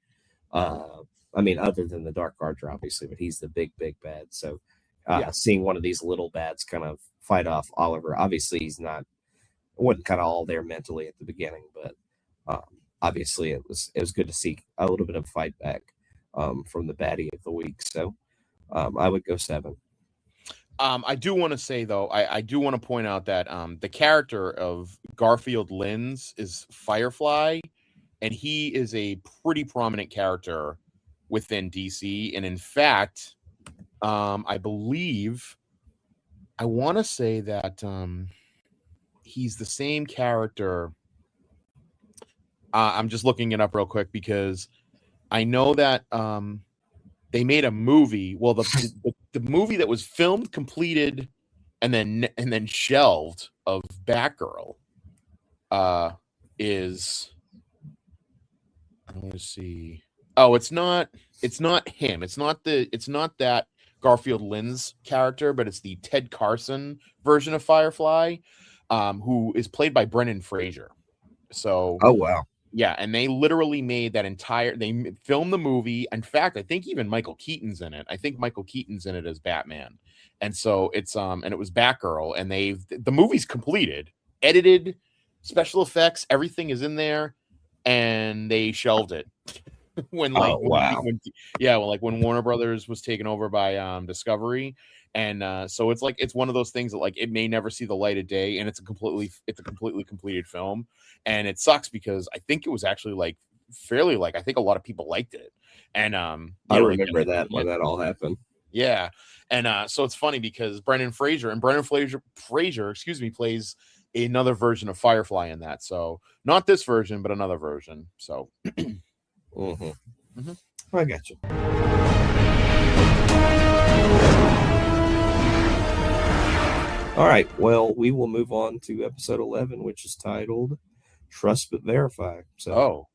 I mean, other than the Dark Archer, obviously, but he's the big bad. So seeing one of these little bads kind of fight off Oliver, obviously wasn't kind of all there mentally at the beginning, but obviously it was good to see a little bit of fight back from the baddie of the week. So I would go 7. I do want to say, though, I do want to point out that the character of Garfield Lynns is Firefly, and he is a pretty prominent character within DC. And in fact, I believe, I want to say that he's the same character. I'm just looking it up real quick because I know that they made a movie. Well, the movie that was filmed, completed, and then shelved of Batgirl is. I want to see. Oh, it's not him. It's not that Garfield Lynns character, but it's the Ted Carson version of Firefly, who is played by Brendan Fraser. So, oh wow. Yeah, and they literally made that they filmed the movie. In fact, I think even Michael Keaton's in it. I think Michael Keaton's in it as Batman. And so it's and it was Batgirl, and the movie's completed, edited, special effects, everything is in there, and they shelved it. when Warner Brothers was taken over by Discovery. And so it's one of those things that like it may never see the light of day, and it's a completely completed film. And it sucks because I think it was actually like fairly like I think a lot of people liked it. And I remember that when that all happened. Yeah. And so it's funny because Brendan Fraser plays another version of Firefly in that. So not this version, but another version. So I got you. All right. Well, we will move on to episode 11, which is titled "Trust but Verify." So,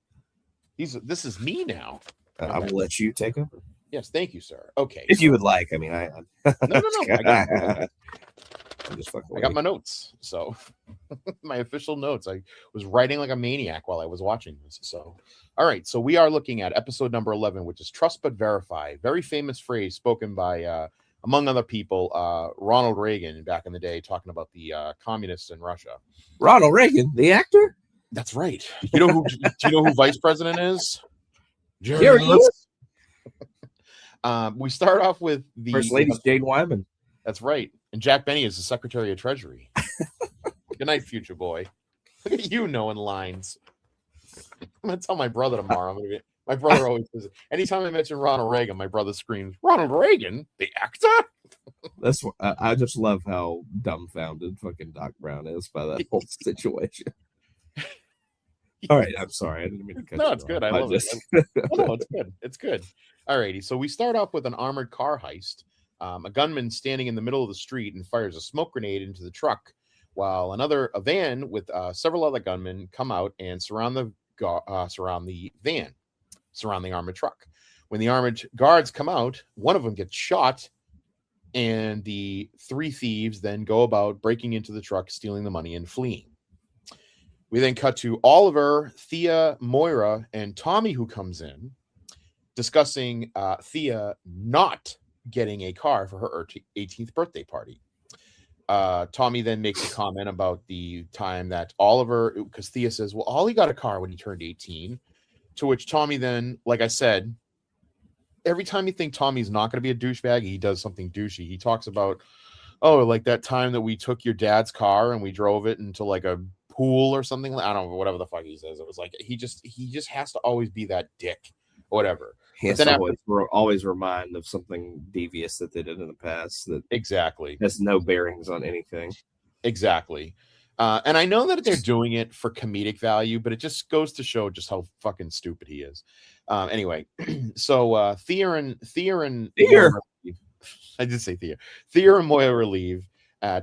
this is me now. I will let you take over. Yes, thank you, sir. Okay. If you would like, I mean, No. I'm just fucking. I got my notes. So my official notes. I was writing like a maniac while I was watching this. So, all right. So we are looking at episode number 11, which is Trust But Verify. Very famous phrase spoken by, among other people, Ronald Reagan back in the day, talking about the communists in Russia. Ronald Reagan, the actor. That's right. Do you know who vice president is? Here he is. We start off with the First Lady's Jane Wyman. That's right. And Jack Benny is the Secretary of Treasury. Good night, future boy. Look at you knowing lines. I'm gonna tell my brother tomorrow. My brother always says, anytime I mention Ronald Reagan, my brother screams, "Ronald Reagan, the actor." That's what I just love how dumbfounded fucking Doc Brown is by that whole situation. All right, I'm sorry. I didn't mean to cut you No, it's good. I love it. No, it's good. It's good. All righty. So we start off with an armored car heist. A gunman standing in the middle of the street and fires a smoke grenade into the truck, while a van with several other gunmen come out and surround the armored truck. When the armored guards come out, one of them gets shot, and the three thieves then go about breaking into the truck, stealing the money, and fleeing. We then cut to Oliver, Thea, Moira, and Tommy, who comes in, discussing Thea not getting a car for her 18th birthday party. Tommy then makes a comment about the time that Oliver, because Thea says, well, Ollie got a car when he turned 18, to which Tommy then, like I said, every time you think Tommy's not going to be a douchebag, he does something douchey. He talks about, oh, like that time that we took your dad's car and we drove it into like a pool or something. I don't know, whatever the fuck he says. It was like, he just has to always be that dick or whatever. He has to always remind of something devious that they did in the past that exactly has no bearings on anything. Exactly. And I know that they're doing it for comedic value, but it just goes to show just how fucking stupid he is. Anyway, so Thea and Moira, I did say Thea. Thea and Moira leave.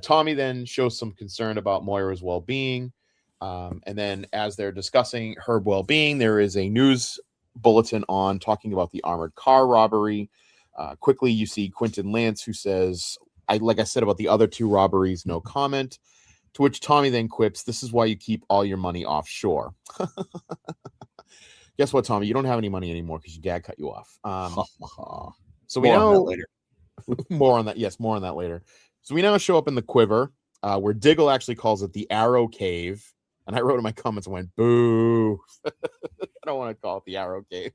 Tommy then shows some concern about Moira's well-being. And then as they're discussing her well-being, there is a news bulletin on talking about the armored car robbery. Quickly, you see Quentin Lance, who says, like I said about the other two robberies, no comment. To which Tommy then quips, "This is why you keep all your money offshore." Guess what, Tommy? You don't have any money anymore because your dad cut you off. So we know later. more on that. Yes, more on that later. So we now show up in the Quiver, where Diggle actually calls it the Arrow Cave. And I wrote in my comments and went, boo. I don't want to call it the Arrow Cave.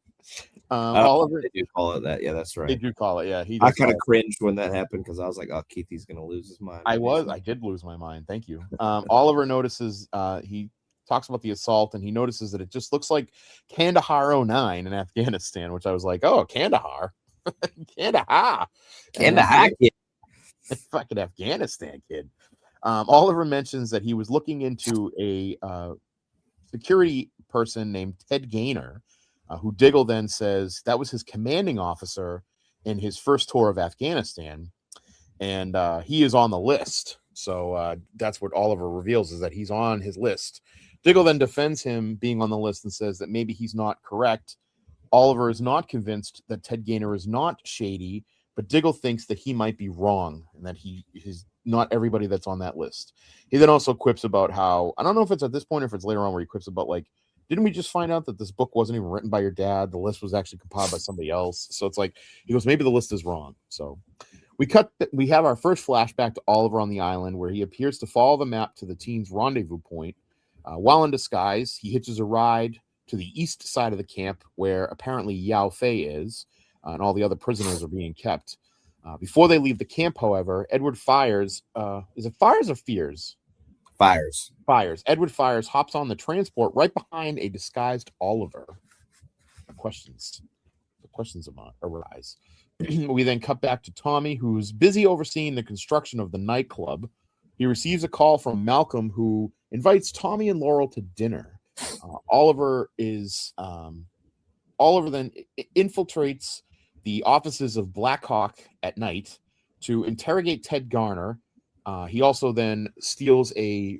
Oliver, they do call it that. Yeah, that's right. They do call it. Yeah, I kind of cringed when that happened because I was like, "Oh, Keithie's gonna lose his mind." I did lose my mind. Thank you. Oliver notices. He talks about the assault, and he notices that it just looks like Kandahar 09 in Afghanistan, which I was like, "Oh, Kandahar, Kandahar, kid, fucking Afghanistan kid." Oliver mentions that he was looking into a security person named Ted Gaynor, who Diggle then says that was his commanding officer in his first tour of Afghanistan, and he is on the list. So that's what Oliver reveals, is that he's on his list. Diggle then defends him being on the list and says that maybe he's not correct. Oliver is not convinced that Ted Gaynor is not shady, but Diggle thinks that he might be wrong and that he is not everybody that's on that list. He then also quips about how, I don't know if it's at this point or if it's later on, where he quips about like, didn't we just find out that this book wasn't even written by your dad? The list was actually compiled by somebody else. So it's like, he goes, maybe the list is wrong. So we have our first flashback to Oliver on the island, where he appears to follow the map to the team's rendezvous point. While in disguise, he hitches a ride to the east side of the camp, where apparently Yao Fei is, and all the other prisoners are being kept. Before they leave the camp, however, Edward Fires, is it Fires or Fears? Fires. Edward Fires hops on the transport right behind a disguised Oliver. The questions arise. We then cut back to Tommy, who's busy overseeing the construction of the nightclub. He receives a call from Malcolm, who invites Tommy and Laurel to dinner. Oliver then infiltrates the offices of Blackhawk at night to interrogate Ted Garner. He also then steals a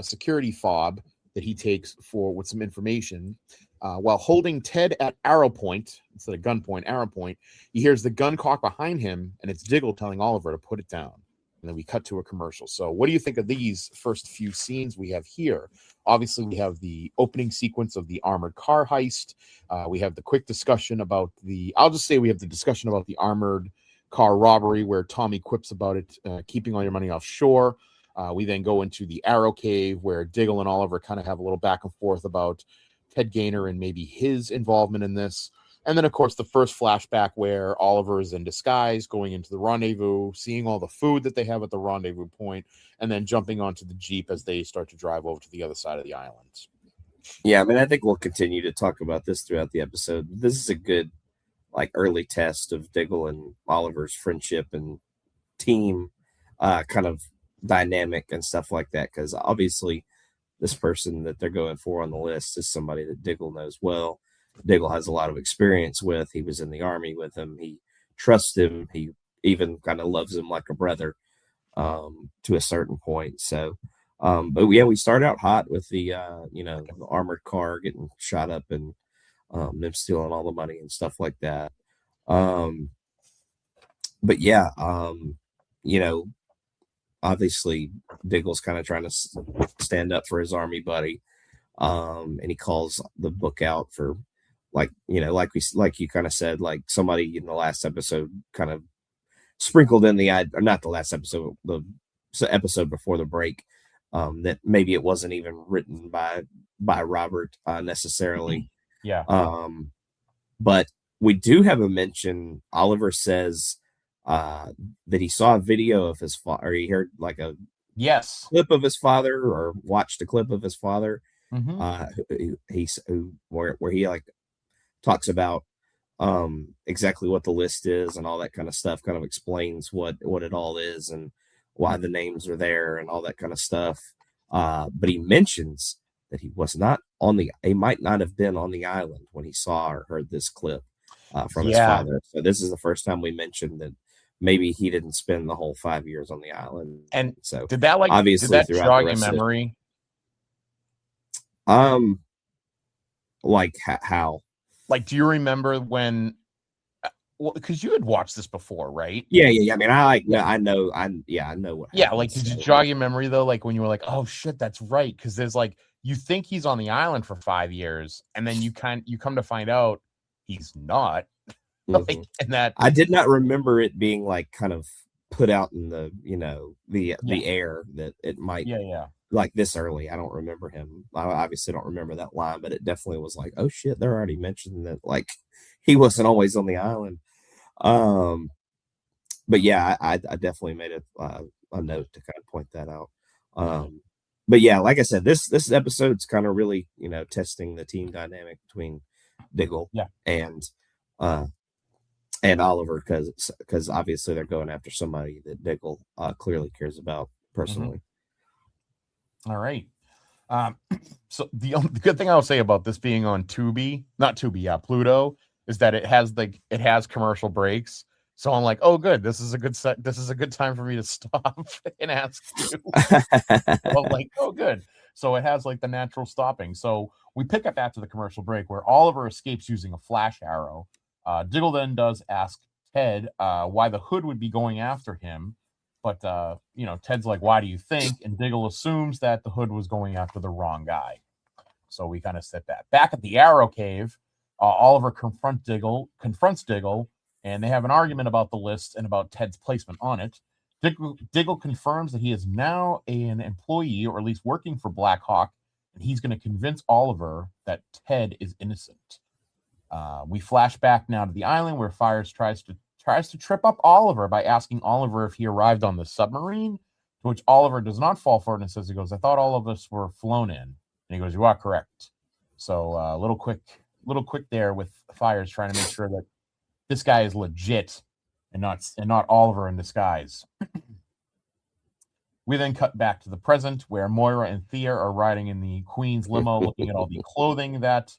security fob that he takes with some information. While holding Ted at arrow point, instead of gunpoint, arrow point, he hears the gun cock behind him, and it's Diggle telling Oliver to put it down. And then we cut to a commercial. So what do you think of these first few scenes we have here? Obviously, we have the opening sequence of the armored car heist. We have the quick discussion about I'll just say we have the discussion about the armored car robbery where Tommy quips about it, keeping all your money offshore. We then go into the Arrow Cave where Diggle and Oliver kind of have a little back and forth about Ted Gaynor and maybe his involvement in this. And then, of course, the first flashback where Oliver is in disguise, going into the rendezvous, seeing all the food that they have at the rendezvous point, and then jumping onto the Jeep as they start to drive over to the other side of the island. Yeah, I mean, I think we'll continue to talk about this throughout the episode. This is a good, early test of Diggle and Oliver's friendship and team kind of dynamic and stuff like that, because obviously this person that they're going for on the list is somebody that Diggle knows well. Diggle has a lot of experience with. He was in the army with him. He trusts him. He even kind of loves him like a brother to a certain point. So, but yeah, we start out hot with the the armored car getting shot up and them stealing all the money and stuff like that. But yeah, obviously Diggle's kind of trying to stand up for his army buddy. And he calls the book out for like you kind of said, like somebody in the last episode kind of sprinkled in or not the last episode, the episode before the break, that maybe it wasn't even written by Robert necessarily. Yeah. But we do have a mention. Oliver says that he saw a video of his father, or he heard like a clip of his father, or watched a clip of his father. Where he like talks about exactly what the list is and all that kind of stuff, kind of explains what it all is and why the names are there and all that kind of stuff. But he mentions that he might not have been on the island when he saw or heard this clip from his father. So this is the first time we mentioned that maybe he didn't spend the whole 5 years on the island. And so did that jog your memory? Like how? Like, do you remember when? Well, because you had watched this before, right? Yeah. I mean, I know what. Yeah, like, did you jog your memory though? Like when you were like, "Oh shit, that's right," because there's like you think he's on the island for 5 years, and then you come to find out he's not. Like, and that I did not remember it being like kind of put out in the the air that it might. Yeah. Like this early. I don't remember him. I obviously don't remember that line, but it definitely was like, oh shit, they're already mentioning that like he wasn't always on the island. But yeah, I definitely made a note to kind of point that out. But yeah, like I said, this episode's kind of really, testing the team dynamic between Diggle and Oliver, because obviously they're going after somebody that Diggle clearly cares about personally. All right. So the good thing I'll say about this being on Pluto, is that it has commercial breaks. So I'm like, oh, good. This is a good time for me to stop and ask you. I'm like, oh, good. So it has like the natural stopping. So we pick up after the commercial break where Oliver escapes using a flash arrow. Diggle then does ask Ted why the Hood would be going after him. But, Ted's like, why do you think? And Diggle assumes that the Hood was going after the wrong guy. So we kind of sit that. Back at the Arrow Cave, Oliver confronts Diggle, and they have an argument about the list and about Ted's placement on it. Diggle confirms that he is now an employee, or at least working for Black Hawk, and he's going to convince Oliver that Ted is innocent. We flash back now to the island where Fires tries to trip up Oliver by asking Oliver if he arrived on the submarine, to which Oliver does not fall for it and says, I thought all of us were flown in. And he goes, you are correct. So a little quick there with Fires trying to make sure that this guy is legit and not Oliver in disguise. We then cut back to the present where Moira and Thea are riding in the Queen's limo looking at all the clothing that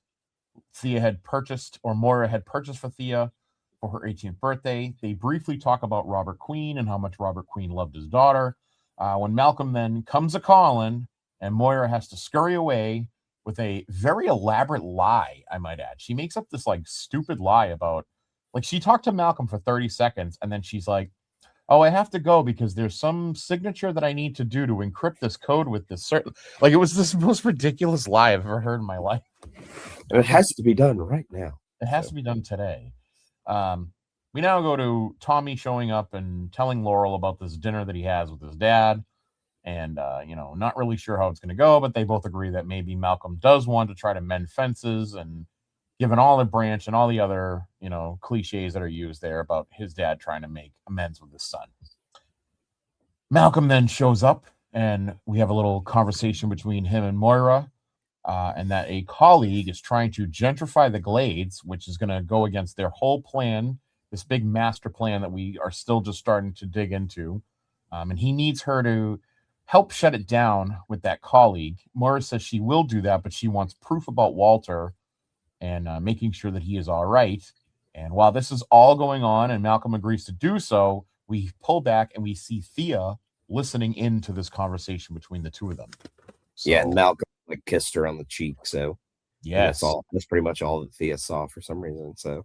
Thea had purchased, or Moira had purchased for Thea for her 18th birthday. They briefly talk about Robert Queen and how much Robert Queen loved his daughter. When Malcolm then comes a-calling and Moira has to scurry away, with a very elaborate lie, I might add. She makes up this like stupid lie about, like, she talked to Malcolm for 30 seconds and then she's like, oh, I have to go because there's some signature that I need to do to encrypt this code with this certain, like, it was this most ridiculous lie I've ever heard in my life. And it has to be done right now. It has to be done today. We now go to Tommy showing up and telling Laurel about this dinner that he has with his dad. And, not really sure how it's going to go, but they both agree that maybe Malcolm does want to try to mend fences, and given Olive Branch and all the other, cliches that are used there about his dad trying to make amends with his son. Malcolm then shows up and we have a little conversation between him and Moira, and that a colleague is trying to gentrify the Glades, which is going to go against their whole plan, this big master plan that we are still just starting to dig into. And he needs her to help shut it down with that colleague. Moira says she will do that, but she wants proof about Walter and making sure that he is all right. And while this is all going on and Malcolm agrees to do so, we pull back and we see Thea listening into this conversation between the two of them. So, yeah, and Malcolm kissed her on the cheek. So yes, that's pretty much all that Thea saw for some reason. So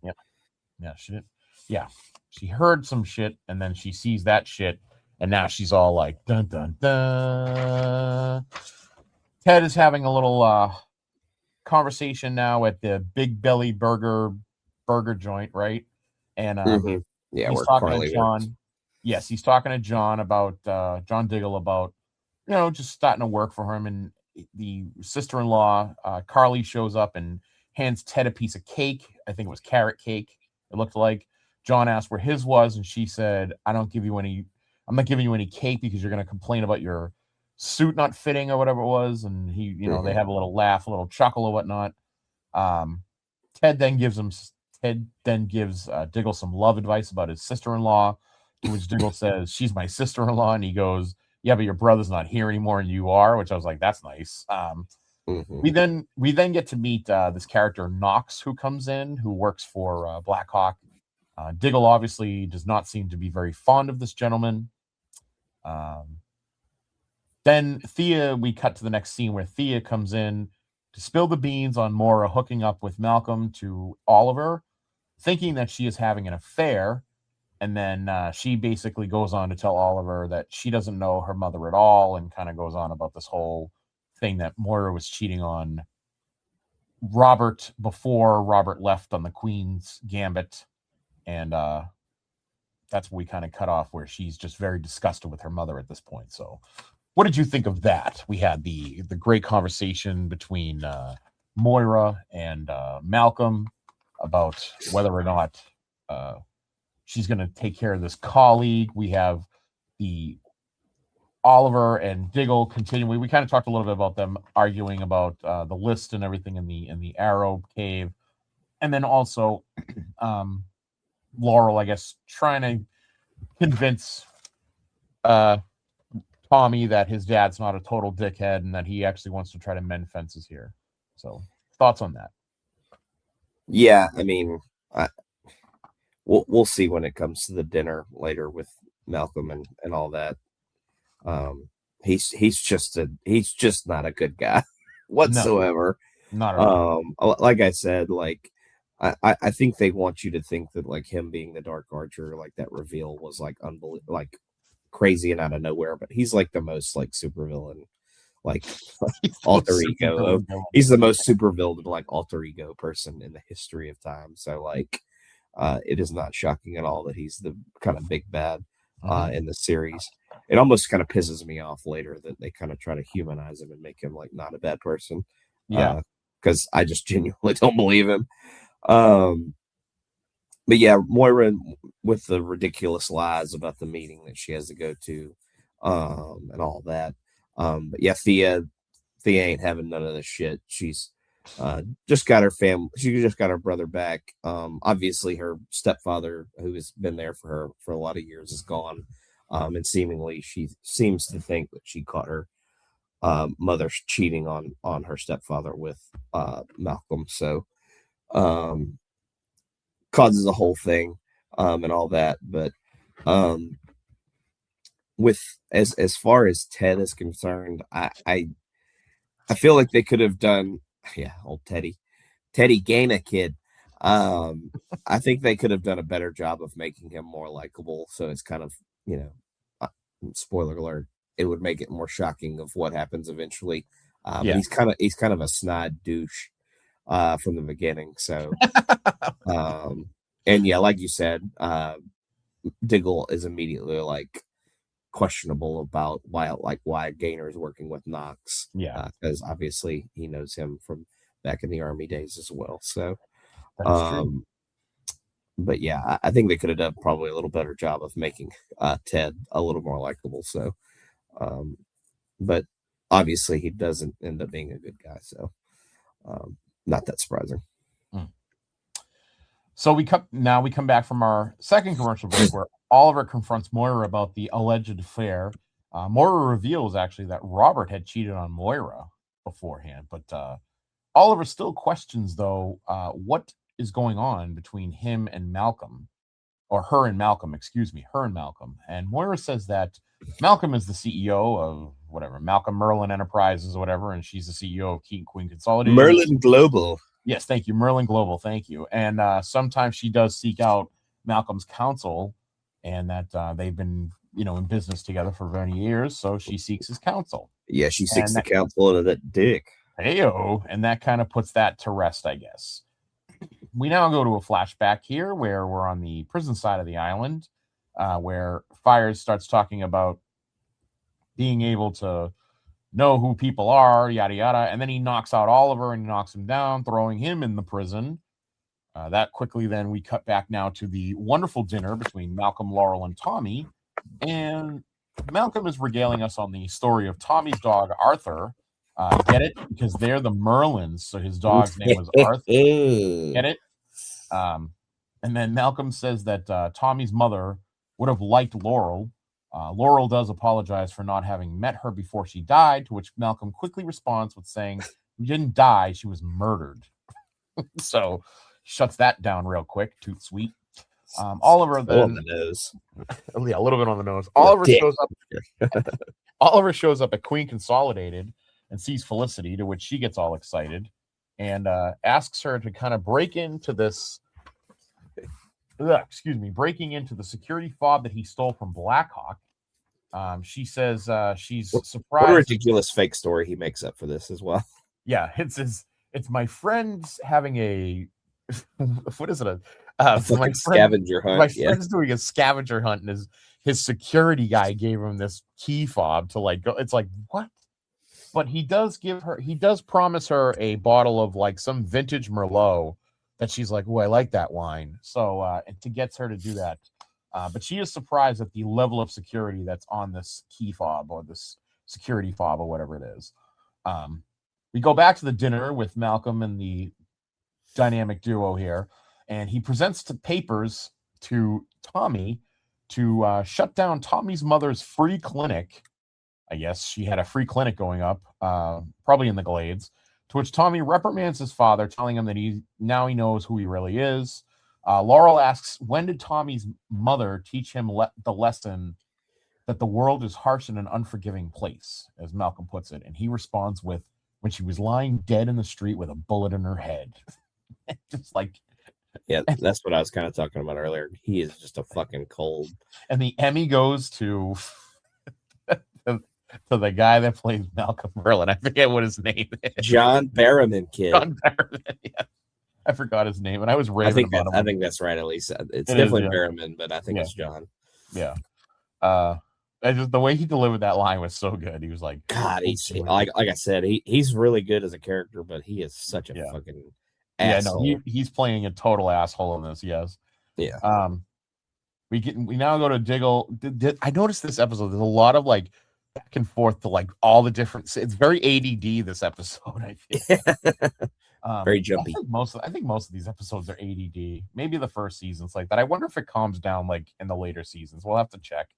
she heard some shit and then she sees that shit. And now she's all like, dun, dun, dun. Ted is having a little conversation now at the Big Belly Burger joint, right? And he's talking to John. Works. Yes, he's talking to John about John Diggle about, just starting to work for him. And the sister-in-law, Carly, shows up and hands Ted a piece of cake. I think it was carrot cake, it looked like. John asked where his was, and she said, I'm not giving you any cake because you're going to complain about your suit not fitting or whatever it was. And he, they have a little laugh, a little chuckle or whatnot. Ted then gives Diggle some love advice about his sister-in-law, to which Diggle says, she's my sister-in-law. And he goes, yeah, but your brother's not here anymore and you are, which I was like, that's nice. We then get to meet this character Knox, who comes in, who works for Blackhawk. Diggle obviously does not seem to be very fond of this gentleman. Then we cut to the next scene where Thea comes in to spill the beans on Moira hooking up with Malcolm to Oliver, thinking that she is having an affair. And then she basically goes on to tell Oliver that she doesn't know her mother at all, and kind of goes on about this whole thing that Moira was cheating on Robert before Robert left on the Queen's Gambit. And that's where we kind of cut off, where she's just very disgusted with her mother at this point. So what did you think of that? We had the great conversation between Moira and Malcolm about whether or not she's going to take care of this colleague. We have the Oliver and Diggle continuing. We kind of talked a little bit about them arguing about the list and everything in the Arrow cave. And then also Laurel, I guess, trying to convince Tommy that his dad's not a total dickhead and that he actually wants to try to mend fences here. So, thoughts on that? Yeah, I mean, we'll see when it comes to the dinner later with Malcolm and all that. He's just not a good guy whatsoever. No, not at all. Like I said, like I think they want you to think that like him being the Dark Archer, like that reveal was like unbelievable, like crazy and out of nowhere. But he's like the most like supervillain, like alter ego. He's the most supervillain like alter ego person in the history of time. So like, it is not shocking at all that he's the kind of big bad in the series. It almost kind of pisses me off later that they kind of try to humanize him and make him like not a bad person. Yeah, because I just genuinely don't believe him. But yeah, Moira with the ridiculous lies about the meeting that she has to go to, and all that. But yeah, Thea ain't having none of this shit. She's just got her family. She just got her brother back. Obviously, her stepfather, who has been there for her for a lot of years, is gone. And seemingly, she seems to think that she caught her mother cheating on her stepfather with Malcolm. So causes a whole thing and all that. But with as far as Ted is concerned, I feel like they could have done Yeah, old Teddy Gaina kid. I think they could have done a better job of making him more likable. So it's kind of, uh, spoiler alert, it would make it more shocking of what happens eventually. But he's kind of a snide douche from the beginning. So, and yeah, like you said, Diggle is immediately like questionable about why Gainer is working with Knox. Yeah, because obviously he knows him from back in the army days as well. So, that's true. But yeah, I think they could have done probably a little better job of making Ted a little more likable. So, but obviously he doesn't end up being a good guy. So, not that surprising. So we come back from our second commercial break where Oliver confronts Moira about the alleged affair. Moira reveals actually that Robert had cheated on Moira beforehand, but Oliver still questions though what is going on between him and Malcolm, or her and Malcolm, her and Malcolm. And Moira says that Malcolm is the CEO of whatever, Malcolm Merlin Enterprises or whatever, and she's the CEO of King Queen Consolidated. Merlin Global. Yes, thank you. Merlin Global, thank you. And sometimes she does seek out Malcolm's counsel, and that they've been, in business together for many years, so she seeks his counsel. Yeah, she seeks the counsel of that dick. Heyo, and that kind of puts that to rest, I guess. We now go to a flashback here where we're on the prison side of the island, where Fires starts talking about being able to know who people are, yada yada, and then he knocks out Oliver and knocks him down, throwing him in the prison. That quickly, then we cut back now to the wonderful dinner between Malcolm, Laurel, and Tommy, and Malcolm is regaling us on the story of Tommy's dog Arthur. Get it? Because they're the Merlins, so his dog's name was Arthur. Get it? And then Malcolm says that Tommy's mother would have liked Laurel. Laurel does apologize for not having met her before she died, to which Malcolm quickly responds with saying, "She didn't die, she was murdered." So shuts that down real quick. Toot sweet. Oliver then on the nose. Yeah, a little bit on the nose. Oliver shows up at Queen Consolidated and sees Felicity, to which she gets all excited and asks her to kind of break into this. Breaking into the security fob that he stole from Blackhawk. She says she's surprised. What a ridiculous fake story he makes up for this as well. Yeah, it's my friend's having a what is it? Scavenger hunt. My friend's doing a scavenger hunt, and his security guy gave him this key fob to like go. It's like, what? But he does promise her a bottle of like some vintage Merlot that she's like, oh, I like that wine. So and to gets her to do that. But she is surprised at the level of security that's on this key fob or this security fob or whatever it is. We go back to the dinner with Malcolm and the dynamic duo here, and he presents the papers to Tommy to shut down Tommy's mother's free clinic. I guess she had a free clinic going up, probably in the Glades, to which Tommy reprimands his father, telling him that he knows who he really is. Laurel asks, when did Tommy's mother teach him the lesson that the world is harsh and an unforgiving place, as Malcolm puts it? And he responds with, when she was lying dead in the street with a bullet in her head. Just like... Yeah, that's what I was kind of talking about earlier. He is just a fucking cold. And the Emmy goes to... to the guy that plays Malcolm Merlin. I forget what his name is. John Barrowman kid. John Barrowman, yeah. I forgot his name, and I was raving about him. I think that's right, at least. It's definitely Barrowman, but I think it's John. Yeah. Just the way he delivered that line was so good. He was like, God, he's like I said, he's really good as a character, but he is such a fucking asshole. Yeah, no, he's playing a total asshole in this, yes. Yeah. We now go to Diggle. I noticed this episode, there's a lot of like back and forth to like all the different. It's very ADD this episode. I feel very jumpy. I think most of these episodes are ADD. Maybe the first season's like that. I wonder if it calms down like in the later seasons. We'll have to check.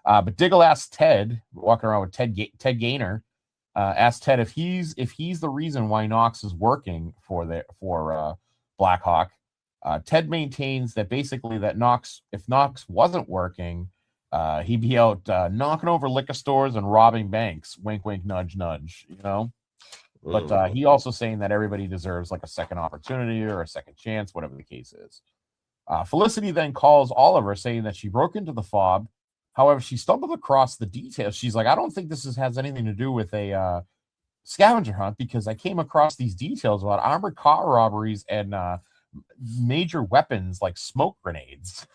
But Diggle asks Ted, walking around with Ted Gainer, asks Ted if he's the reason why Knox is working for Blackhawk. Ted maintains that basically that if Knox wasn't working, he'd be out knocking over liquor stores and robbing banks. Wink, wink, nudge, nudge. But he also saying that everybody deserves like a second opportunity or a second chance, whatever the case is. Felicity then calls Oliver saying that she broke into the fob. However, she stumbled across the details. She's like, I don't think this has anything to do with a scavenger hunt, because I came across these details about armored car robberies and major weapons like smoke grenades.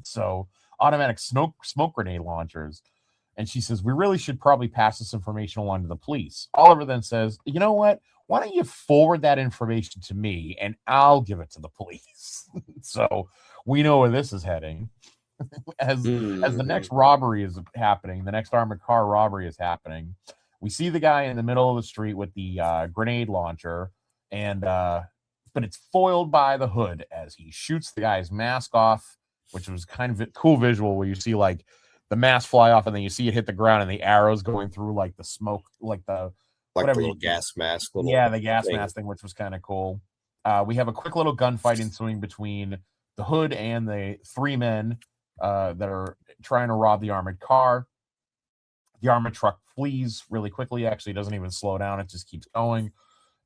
So automatic smoke grenade launchers. And she says, we really should probably pass this information along to the police. Oliver then says, you know what? Why don't you forward that information to me and I'll give it to the police? So we know where this is heading. As the next robbery is happening, the next armored car robbery is happening, we see the guy in the middle of the street with the grenade launcher, and but it's foiled by the Hood as he shoots the guy's mask off, which was kind of a cool visual where you see like the mask fly off and then you see it hit the ground and the arrows going through like the smoke, like the whatever little gas mask. The gas mask thing, which was kind of cool. We have a quick little gunfight ensuing between the Hood and the three men that are trying to rob the armored car. The armored truck flees really quickly. Actually, it doesn't even slow down. It just keeps going.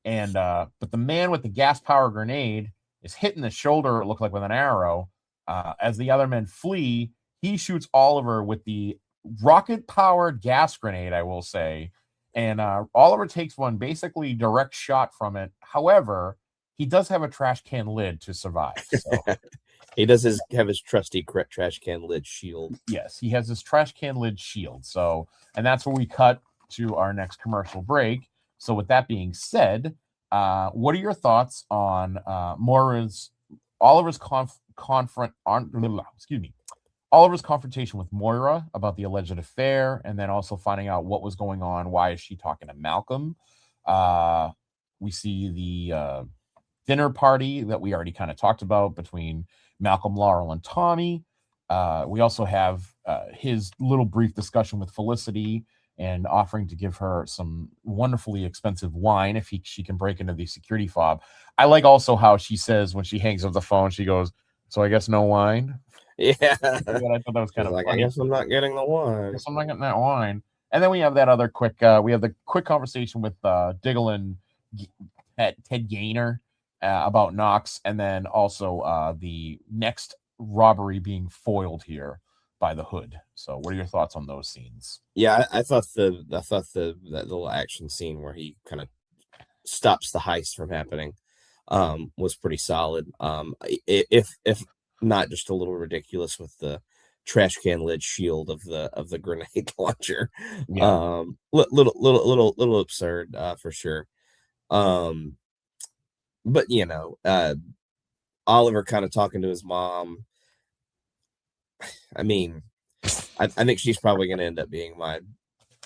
And but the man with the gas power grenade is hit in the shoulder, it looked like, with an arrow. As the other men flee, he shoots Oliver with the rocket-powered gas grenade, I will say. And Oliver takes one basically direct shot from it. However, he does have a trash can lid to survive. So. He does have his trusty trash can lid shield. Yes, he has his trash can lid shield. So, and that's where we cut to our next commercial break. So, with that being said, what are your thoughts on Oliver's Oliver's confrontation with Moira about the alleged affair, and then also finding out what was going on? Why is she talking to Malcolm? We see the dinner party that we already kind of talked about between Malcolm, Laurel, and Tommy. We also have his little brief discussion with Felicity and offering to give her some wonderfully expensive wine if she can break into the security fob. I like also how she says when she hangs up the phone, she goes, "So I guess no wine." Yeah, I thought that was kind of like, funny. I guess I'm not getting the wine. I guess I'm not getting that wine. And then we have that other quick. We have the quick conversation with Diggle and Ted Gaynor about Knox, and then also the next robbery being foiled here by the Hood. So, what are your thoughts on those scenes? Yeah, I thought that little action scene where he kind of stops the heist from happening was pretty solid. If not just a little ridiculous with the trash can lid shield of the grenade launcher. Yeah. Little absurd for sure. But Oliver kind of talking to his mom. I mean, I think she's probably going to end up being my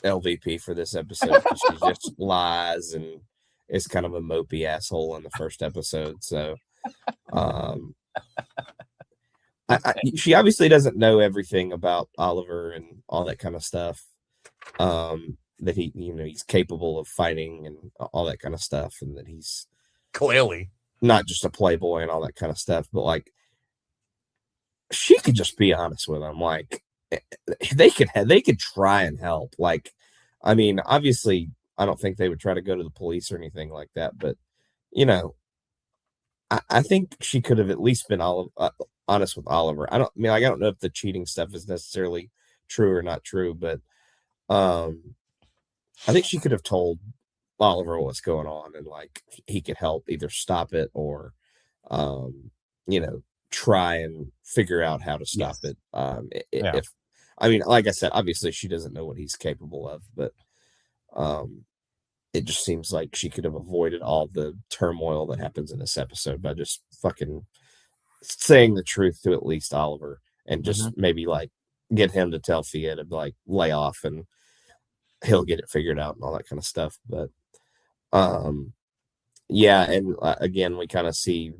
LVP for this episode because she just lies and is kind of a mopey asshole in the first episode. So, she obviously doesn't know everything about Oliver and all that kind of stuff. That he's capable of fighting and all that kind of stuff, and that he's clearly not just a playboy and all that kind of stuff. But like, she could just be honest with him. Like, they could try and help. Like, I mean, obviously, I don't think they would try to go to the police or anything like that. But I think she could have at least been honest with Oliver. I don't know if the cheating stuff is necessarily true or not true, but I think she could have told Oliver what's going on, and like he could help either stop it or try and figure out how to stop it. If I mean, like I said, obviously she doesn't know what he's capable of, but it just seems like she could have avoided all the turmoil that happens in this episode by just fucking saying the truth to at least Oliver, and just maybe like get him to tell Thea to like lay off and he'll get it figured out and all that kind of stuff. But and again, we kind of see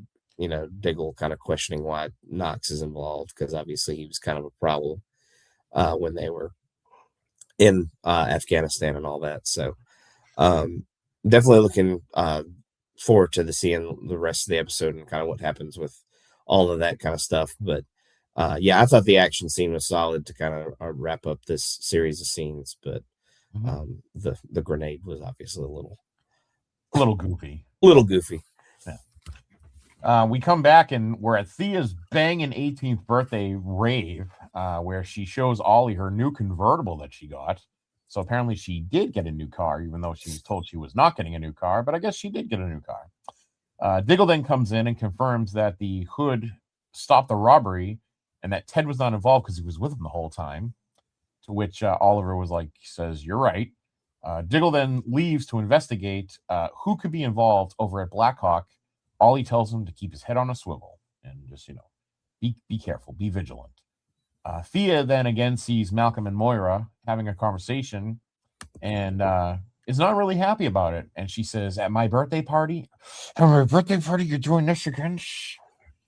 Diggle kind of questioning why Knox is involved, because obviously he was kind of a problem when they were in Afghanistan and all that. So definitely looking forward to seeing the rest of the episode and kind of what happens with all of that kind of stuff. But I thought the action scene was solid to kind of wrap up this series of scenes, but the grenade was obviously a little A little goofy. A little goofy. We come back and we're at Thea's banging 18th birthday rave, where she shows Ollie her new convertible that she got. So apparently she did get a new car, even though she was told she was not getting a new car. But I guess she did get a new car. Diggle then comes in and confirms that the Hood stopped the robbery and that Ted was not involved because he was with him the whole time. To which Oliver was like, says, "You're right." Diggle then leaves to investigate who could be involved over at Blackhawk. Ollie tells him to keep his head on a swivel and just, be careful, be vigilant. Thea then again sees Malcolm and Moira having a conversation and is not really happy about it. And she says, at my birthday party, you're doing this again?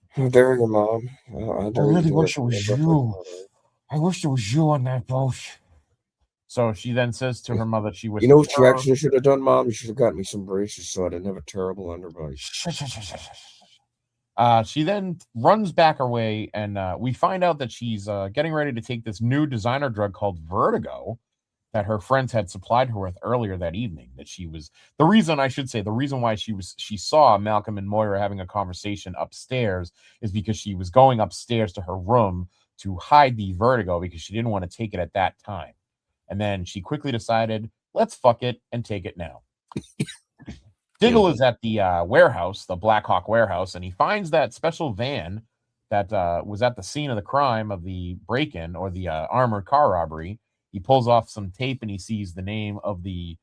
How dare you, Mom? I really wish it was you. I wish it was you on that boat. So she then says to her mother, she was. You know what you actually should have done, Mom? You should have gotten me some braces so I didn't have a terrible underbite. She then runs back her way, and we find out that she's getting ready to take this new designer drug called Vertigo that her friends had supplied her with earlier that evening. That she was the reason why she saw Malcolm and Moira having a conversation upstairs is because she was going upstairs to her room to hide the Vertigo because she didn't want to take it at that time. And then she quickly decided, let's fuck it and take it now. Diggle is at the warehouse, the Blackhawk warehouse, and he finds that special van that was at the scene of the crime of the break-in or the armored car robbery. He pulls off some tape and he sees the name of the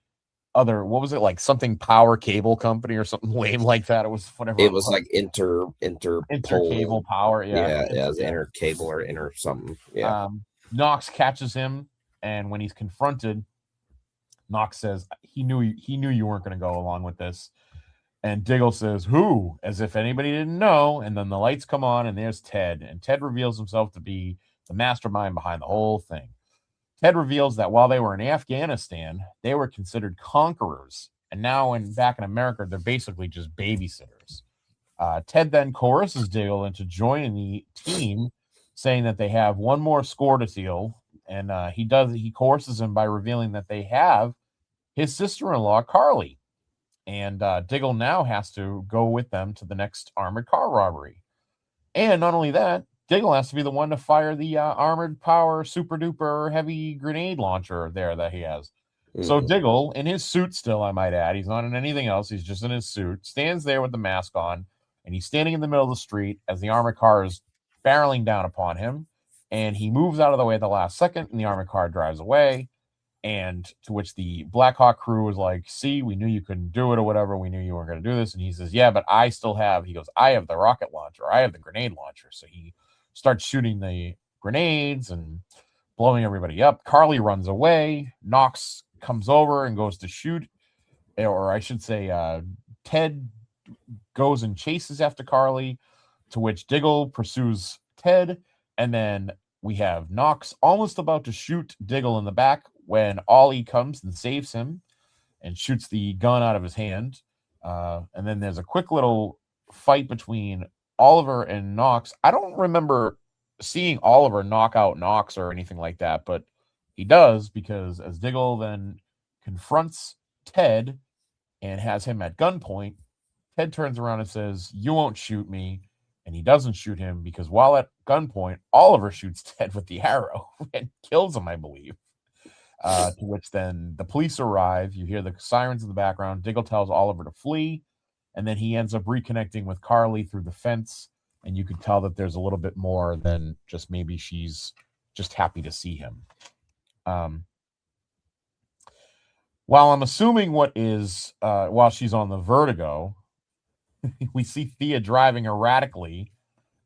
other, what was it, like something power cable company or something lame like that. It was whatever. It was like inter cable power. Yeah, it was inter cable or inter something. Yeah. Knox catches him, and when he's confronted, Knox says he knew you weren't going to go along with this. And Diggle says, who? As if anybody didn't know. And then the lights come on, and there's Ted. And Ted reveals himself to be the mastermind behind the whole thing. Ted reveals that while they were in Afghanistan, they were considered conquerors. And now back in America, they're basically just babysitters. Ted then coerces Diggle into joining the team, saying that they have one more score to seal. And he coerces him by revealing that they have his sister-in-law, Carly. And Diggle now has to go with them to the next armored car robbery. And not only that, Diggle has to be the one to fire the armored power super duper heavy grenade launcher there that he has. Mm-hmm. So Diggle, in his suit still, I might add, he's not in anything else, he's just in his suit, stands there with the mask on, and he's standing in the middle of the street as the armored car is barreling down upon him. And he moves out of the way at the last second, and the armored car drives away. And to which the Blackhawk crew was like, see, we knew you couldn't do it or whatever. We knew you weren't going to do this. And he says, yeah, but I have the rocket launcher. I have the grenade launcher. So he starts shooting the grenades and blowing everybody up. Carly runs away. Knox comes over and goes to shoot. Or I should say, Ted goes and chases after Carly, to which Diggle pursues Ted. And then we have Knox almost about to shoot Diggle in the back when Ollie comes and saves him and shoots the gun out of his hand. And then there's a quick little fight between Oliver and Knox. I don't remember seeing Oliver knock out Knox or anything like that, but he does, because as Diggle then confronts Ted and has him at gunpoint, Ted turns around and says, you won't shoot me. And he doesn't shoot him because while at gunpoint, Oliver shoots Ted with the arrow and kills him, I believe. To which then the police arrive. You hear the sirens in the background. Diggle tells Oliver to flee. And then he ends up reconnecting with Carly through the fence. And you can tell that there's a little bit more than just maybe she's just happy to see him. While I'm assuming while she's on the Vertigo, we see Thea driving erratically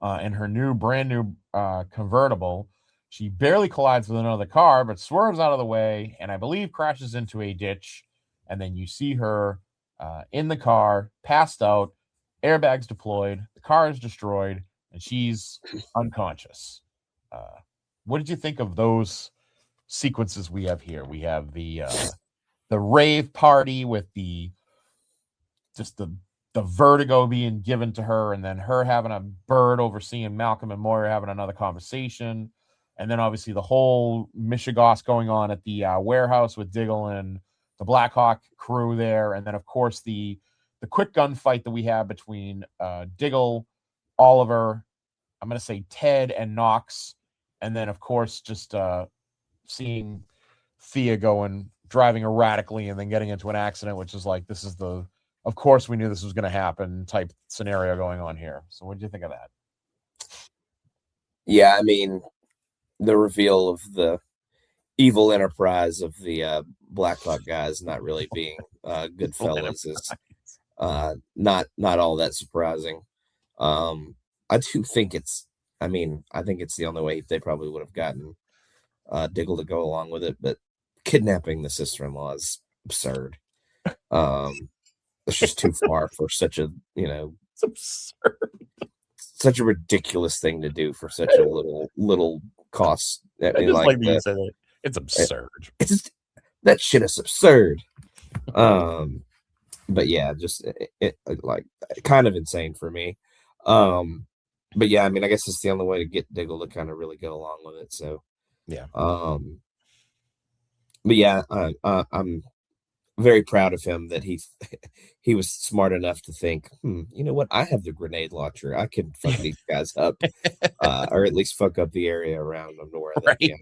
in her brand new convertible. She barely collides with another car, but swerves out of the way, and I believe crashes into a ditch. And then you see her in the car, passed out, airbags deployed, the car is destroyed, and she's unconscious. What did you think of those sequences we have here? We have the rave party with the Vertigo being given to her, and then her having a bird overseeing Malcolm and Moira having another conversation. And then obviously the whole mishigas going on at the warehouse with Diggle and the Blackhawk crew there, and then of course the quick gunfight that we have between Diggle, Oliver, I'm going to say Ted and Knox, and then of course just seeing Thea driving erratically and then getting into an accident, which is like, this is of course we knew this was going to happen type scenario going on here. So what did you think of that? Yeah, I mean, the reveal of the evil enterprise of the Blackhawk guys not really being good fellas is not all that surprising. I do think I think it's the only way they probably would have gotten Diggle to go along with it, but kidnapping the sister-in-law is absurd. It's just too far for such a, It's absurd. Such a ridiculous thing to do for such a little cost. I mean, just like you said it. It's absurd. That shit is absurd. But yeah, just it like kind of insane for me. But yeah, I mean, I guess it's the only way to get Diggle to kind of really go along with it. So yeah. But yeah, I'm very proud of him that he was smart enough to think, you know what? I have the grenade launcher. I can fuck these guys up, or at least fuck up the area around them to where they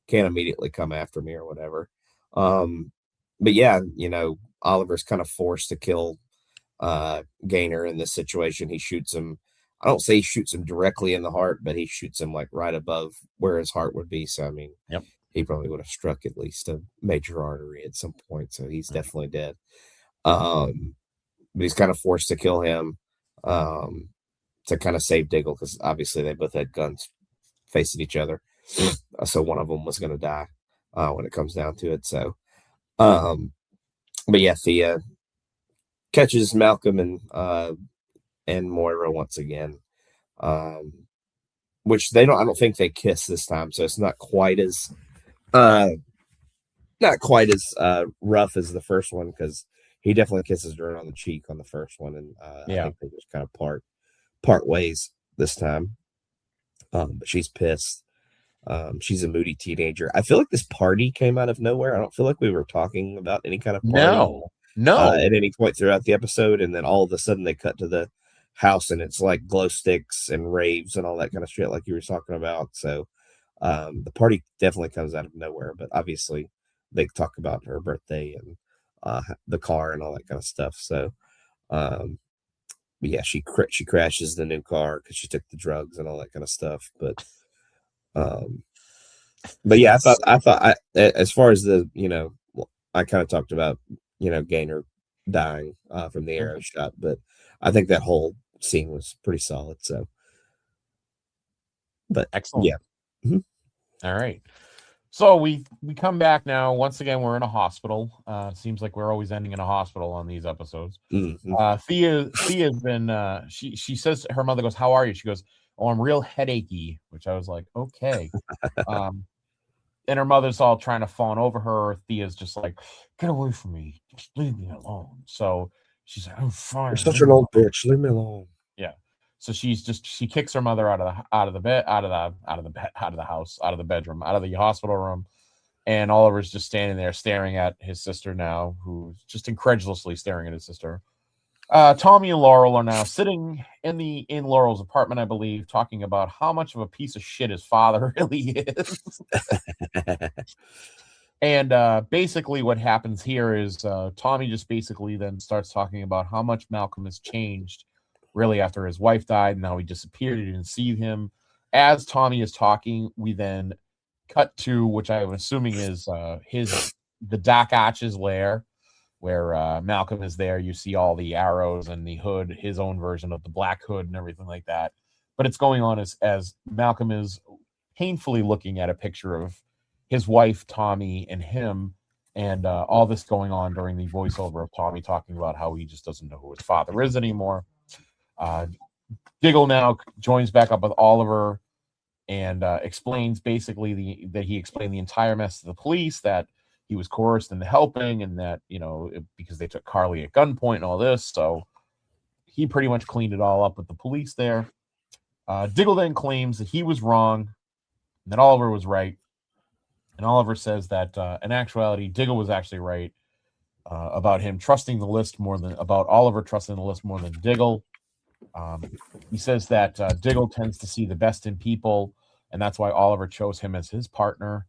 can't immediately come after me or whatever. But yeah, Oliver's kind of forced to kill Gaynor in this situation. He shoots him. I don't say he shoots him directly in the heart, but he shoots him like right above where his heart would be. So I mean, he probably would have struck at least a major artery at some point. So he's definitely dead. But he's kind of forced to kill him to kind of save Diggle, because obviously they both had guns facing each other. So one of them was going to die when it comes down to it. So, but yeah, Thea catches Malcolm and Moira once again, which I don't think they kiss this time. So it's not quite as rough as the first one, because he definitely kisses her on the cheek on the first one, and I think they just kind of part ways this time. But she's pissed. She's a moody teenager. I feel like this party came out of nowhere. I don't feel like we were talking about any kind of party at any point throughout the episode, and then all of a sudden they cut to the house and it's like glow sticks and raves and all that kind of shit like you were talking about. So the party definitely comes out of nowhere, but obviously they talk about her birthday and the car and all that kind of stuff. So but yeah, she crashes the new car because she took the drugs and all that kind of stuff. But yeah, I thought as far as the, I kind of talked about, Gaynor dying from the arrow shot, but I think that whole scene was pretty solid. So, but excellent. Yeah. Mm-hmm. All right. So we come back now. Once again, we're in a hospital. Seems like we're always ending in a hospital on these episodes. Mm-hmm. Thea's been she says, her mother goes, "How are you?" She goes, "Oh, I'm real headachy," which I was like, okay. And her mother's all trying to fawn over her. Thea's just like, "Get away from me. Just leave me alone." So she's like, "I'm fine. You're such an old bitch. Leave me alone." Yeah. So she kicks her mother out of the bedroom, out of the hospital room. And Oliver's just standing there staring at his sister now, who's just incredulously staring at his sister. Tommy and Laurel are now sitting in Laurel's apartment, I believe, talking about how much of a piece of shit his father really is. And basically what happens here is Tommy just basically then starts talking about how much Malcolm has changed really after his wife died, and how he disappeared. He didn't see him. As Tommy is talking, we then cut to, which I'm assuming is the Doc Ock's lair, where Malcolm is there. You see all the arrows and the hood, his own version of the black hood and everything like that. But it's going on as Malcolm is painfully looking at a picture of his wife, Tommy, and him, and all this going on during the voiceover of Tommy talking about how he just doesn't know who his father is anymore. Diggle now joins back up with Oliver and explains basically that he explained the entire mess to the police, that he was coerced into helping, and that, because they took Carly at gunpoint and all this. So he pretty much cleaned it all up with the police there. Diggle then claims that he was wrong and that Oliver was right. And Oliver says that in actuality, Diggle was actually right. about him trusting the list about Oliver trusting the list more than Diggle. He says that Diggle tends to see the best in people, and that's why Oliver chose him as his partner.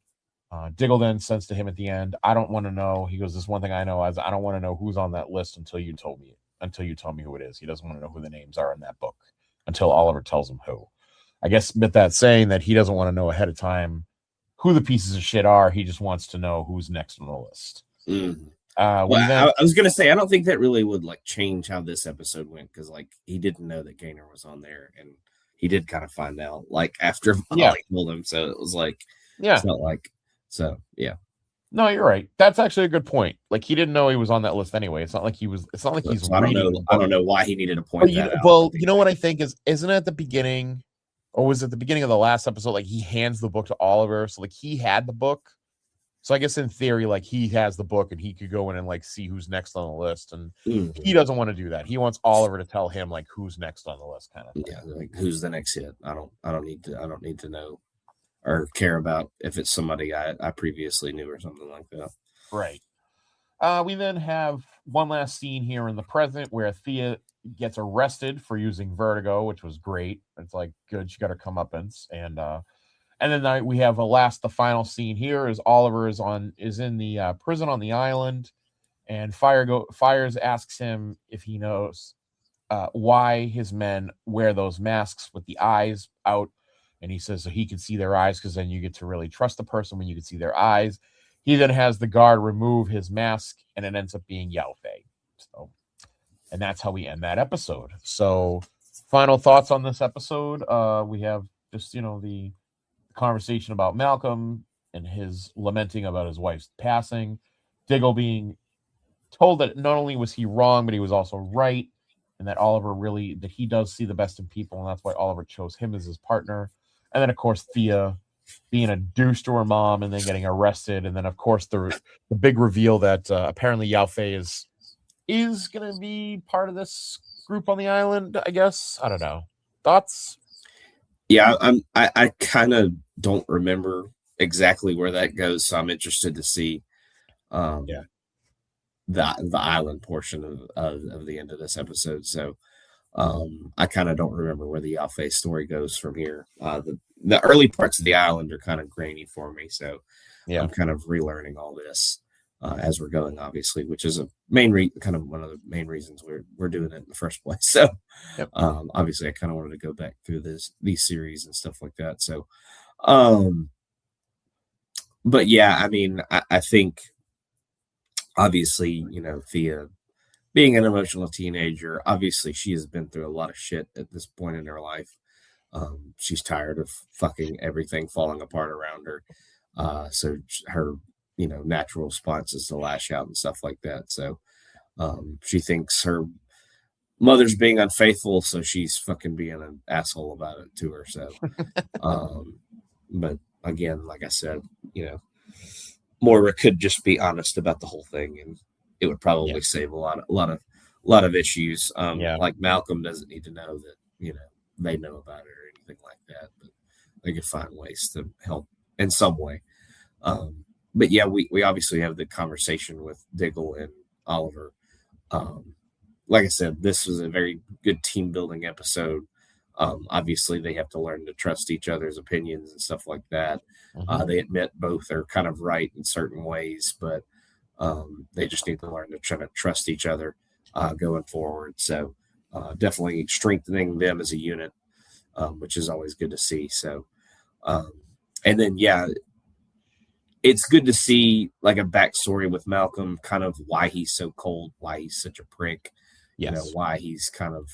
Diggle then says to him at the end, "I don't want to know." He goes, "This one thing I know is I don't want to know who's on that list until you tell me who it is." He doesn't want to know who the names are in that book until Oliver tells him who. I guess with that saying that he doesn't want to know ahead of time who the pieces of shit are. He just wants to know who's next on the list. Mm. I was gonna say I don't think that really would like change how this episode went, because like he didn't know that Gaynor was on there, and he did kind of find out like after Molly told him. So it was like, it's not like, so yeah. No, you're right. That's actually a good point. Like he didn't know he was on that list anyway. It's not like he was. It's not like he's. So I don't know why he needed to point that out. Well, you know what I think isn't it at the beginning, or was it the beginning of the last episode? Like he hands the book to Oliver, so like he had the book. So I guess in theory, like he has the book and he could go in and like see who's next on the list, and he doesn't want to do that. He wants Oliver to tell him like who's next on the list, kind of thing. Yeah, like who's the next hit. I don't need to know or care about if it's somebody I previously knew or something like that. Right. We then have one last scene here in the present where Thea gets arrested for using vertigo, which was great. It's like good, she got her comeuppance, and then we have the final scene here is Oliver is in the prison on the island, and Fires asks him if he knows why his men wear those masks with the eyes out, and he says so he can see their eyes, because then you get to really trust the person when you can see their eyes. He then has the guard remove his mask, and it ends up being Yao Fei. So, and that's how we end that episode. So, final thoughts on this episode. We have just the conversation about Malcolm and his lamenting about his wife's passing, Diggle being told that not only was he wrong, but he was also right, and that that he does see the best in people, and that's why Oliver chose him as his partner. And then of course Thea being a douche to her mom and then getting arrested, and then of course the big reveal that apparently Yao Fei is going to be part of this group on the island. I guess I don't know. Thoughts? Yeah, I kind of don't remember exactly where that goes, so I'm interested to see the island portion of the end of this episode. So I kind of don't remember where the Yao Fei story goes from here. The early parts of the island are kind of grainy for me, so I'm kind of relearning all this as we're going, obviously, which is a kind of one of the main reasons we're doing it in the first place. So obviously I kind of wanted to go back through these series and stuff like that. So but yeah, I mean, I think obviously, Thea being an emotional teenager, obviously she has been through a lot of shit at this point in her life. She's tired of fucking everything falling apart around her. So her natural response is to lash out and stuff like that. So she thinks her mother's being unfaithful, so she's fucking being an asshole about it to her. So but again, like I said, Moira could just be honest about the whole thing, and it would probably save a lot of issues. Like Malcolm doesn't need to know that they know about it or anything like that, but they could find ways to help in some way. But yeah, we obviously have the conversation with Diggle and Oliver. Like I said, this was a very good team building episode. Obviously, they have to learn to trust each other's opinions and stuff like that. They admit both are kind of right in certain ways, but they just need to learn to try to trust each other going forward. So definitely strengthening them as a unit, which is always good to see. So, and then, it's good to see like a backstory with Malcolm, kind of why he's so cold, why he's such a prick, why he's kind of,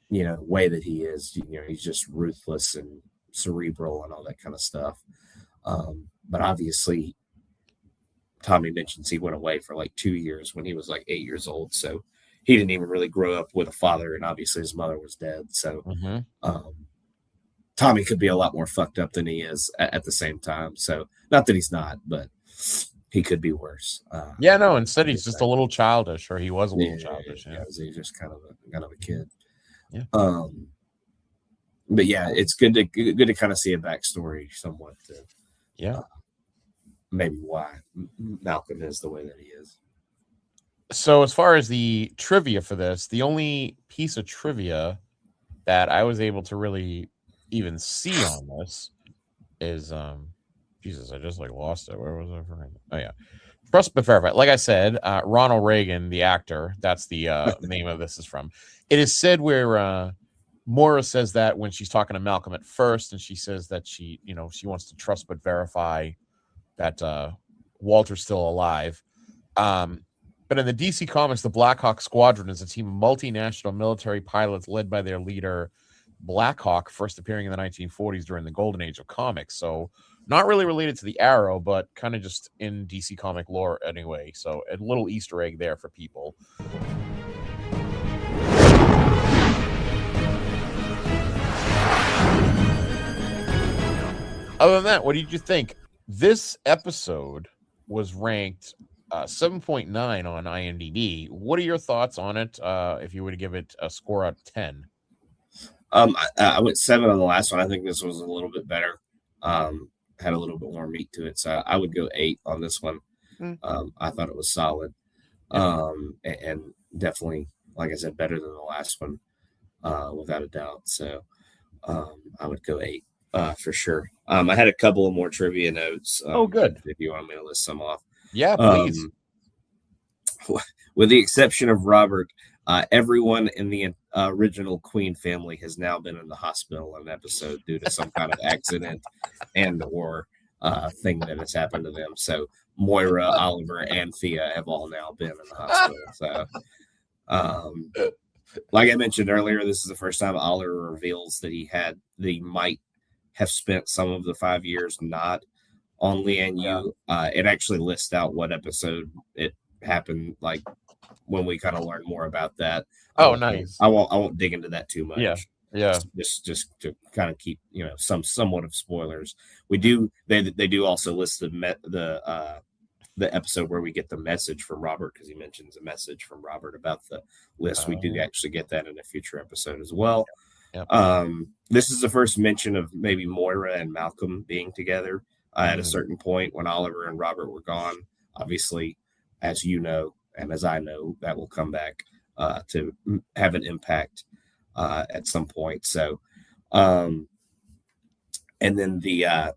way that he is, he's just ruthless and cerebral and all that kind of stuff. But obviously Tommy mentions he went away for like 2 years when he was like 8 years old. So he didn't even really grow up with a father, and obviously his mother was dead. So Tommy could be a lot more fucked up than he is at the same time. So not that he's not, but he could be worse. Instead he's just a little childish, or he was a little childish. He's just kind of a kid. Yeah. But yeah, it's good to kind of see a backstory somewhat to maybe why Malcolm is the way that he is. So as far as the trivia for this, the only piece of trivia that I was able to really even see on this is Jesus, I just like lost it. Where was I? Oh yeah. Trust but verify. Like I said, Ronald Reagan, the actor, that's the name of this is from. It is said where Moira says that when she's talking to Malcolm at first, and she says that she wants to trust but verify that Walter's still alive. But in the DC Comics, the Blackhawk Squadron is a team of multinational military pilots led by their leader, Blackhawk, first appearing in the 1940s during the golden age of comics. So not really related to the Arrow, but kind of just in DC comic lore anyway. So a little Easter egg there for people. Other than that, what did you think? This episode was ranked 7.9 on IMDb. What are your thoughts on it? If you were to give it a score out of 10? I went 7 on the last one. I think this was a little bit better. Had a little bit more meat to it, so I would go 8 on this one. I thought it was solid, and definitely, like I said, better than the last one, without a doubt. So I would go 8 for sure. I had a couple of more trivia notes. Good. If you want me to list some off. Yeah, please. With the exception of Robert, everyone in the original Queen family has now been in the hospital in an episode due to some kind of accident and or thing that has happened to them. So Moira, Oliver, and Thea have all now been in the hospital. So, like I mentioned earlier, this is the first time Oliver reveals that he might have spent some of the 5 years not on Lian-Yu. It actually lists out what episode it happened, like when we kind of learn more about that. Nice. I won't dig into that too much. Yeah. Just to kind of keep somewhat of spoilers. They do also list the episode where we get the message from Robert, because he mentions a message from Robert about the list. We do actually get that in a future episode as well. This is the first mention of maybe Moira and Malcolm being together at a certain point when Oliver and Robert were gone. Obviously, as you know, and as I know, that will come back to have an impact at some point. So, and then the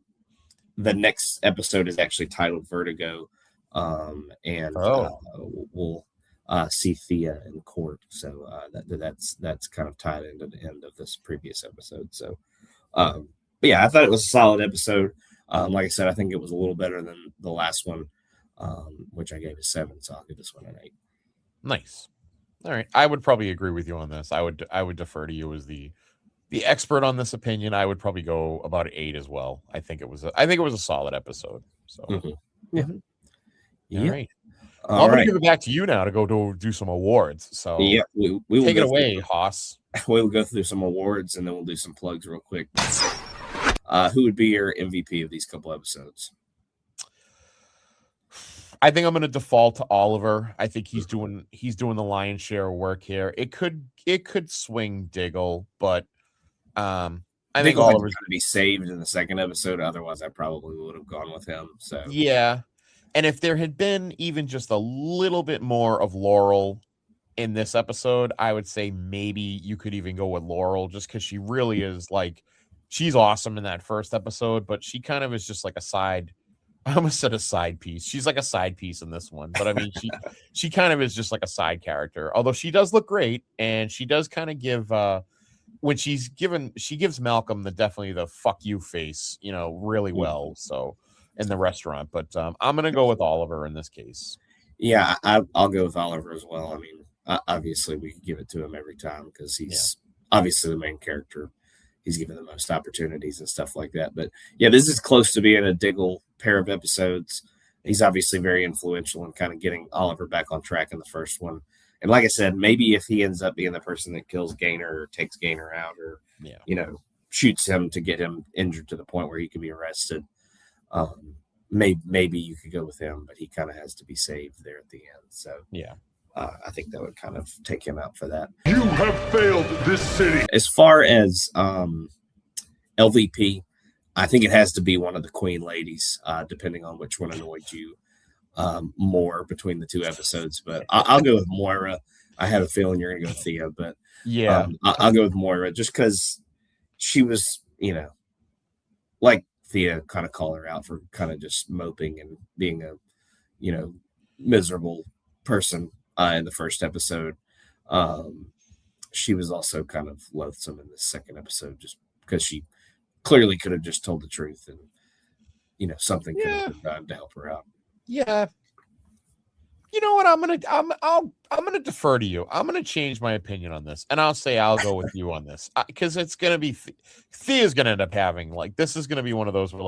next episode is actually titled Vertigo, and we'll see Thea in court. So that's kind of tied into the end of this previous episode. So, but yeah, I thought it was a solid episode. Like I said, I think it was a little better than the last one, which I gave a 7. So I'll give this one an 8. Nice. All right. I would probably agree with you on this. I would defer to you as the expert on this opinion. I would probably go about 8 as well. I think it was a solid episode. So Yeah. All right. I'm going to give it back to you now to go do some awards. So yeah, we will take it away, Haas. We'll go through some awards and then we'll do some plugs real quick. Who would be your MVP of these couple episodes? I think I'm going to default to Oliver. I think he's doing the lion's share of work here. It could swing Diggle, but I think Oliver's going to be saved in the second episode. Otherwise, I probably would have gone with him. So yeah. And if there had been even just a little bit more of Laurel in this episode, I would say maybe you could even go with Laurel, just because she really is she's awesome in that first episode, but she kind of is just like a side. I almost said a side piece. She's like a side piece in this one, but I mean, she kind of is just like a side character. Although she does look great, and she does kind of give when she gives Malcolm definitely the fuck you face, really well. So. In the restaurant, but I'm gonna go with Oliver in this case. Yeah, I'll go with Oliver as well. I mean, obviously we could give it to him every time because he's obviously the main character. He's given the most opportunities and stuff like that. But yeah, this is close to being a Diggle pair of episodes. He's obviously very influential in kind of getting Oliver back on track in the first one. And like I said, maybe if he ends up being the person that kills Gainer or takes Gainer out or shoots him to get him injured to the point where he could be arrested. Maybe you could go with him, but he kind of has to be saved there at the end. So yeah, I think that would kind of take him out for that. You have failed this city. As far as LVP, I think it has to be one of the Queen ladies, depending on which one annoyed you. more between the two episodes, but I'll go with Moira. I have a feeling you're going to go with Thea, but Yeah, I'll go with Moira just because she was, like Thea kind of call her out for kind of just moping and being a, miserable person in the first episode. She was also kind of loathsome in the second episode just because she clearly could have just told the truth and, something could have been done to help her out. yeah. You know what? I'm gonna defer to you. I'm gonna change my opinion on this, and I'll say I'll go with you on this because it's gonna be Thea's gonna end up having this is gonna be one of those where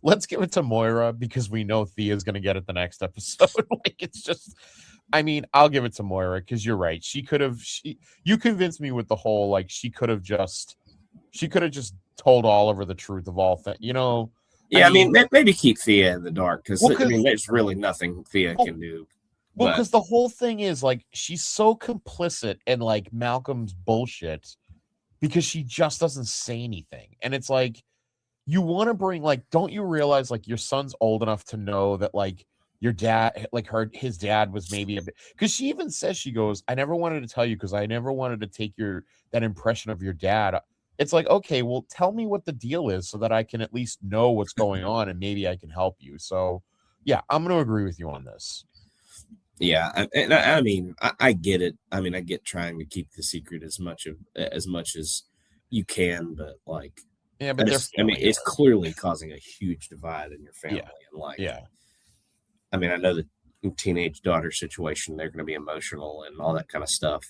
let's give it to Moira because we know Thea's gonna get it the next episode. It's just, I'll give it to Moira because you're right. She could have. You convinced me with the whole she could have just told Oliver the truth of all things. Yeah, maybe keep Thea in the dark because there's really nothing Thea can do. Well, because the whole thing is she's so complicit in Malcolm's bullshit because she just doesn't say anything, and it's you want to bring don't you realize your son's old enough to know that your dad his dad was maybe a bit, because she even says, she goes, I never wanted to tell you because I never wanted to take that impression of your dad. It's okay, well, tell me what the deal is so that I can at least know what's going on and maybe I can help you. So, yeah, I'm going to agree with you on this. Yeah, I get it. I get trying to keep the secret as much as you can, but yeah, but it's clearly causing a huge divide in your family. Yeah, and I know the teenage daughter situation, they're going to be emotional and all that kind of stuff.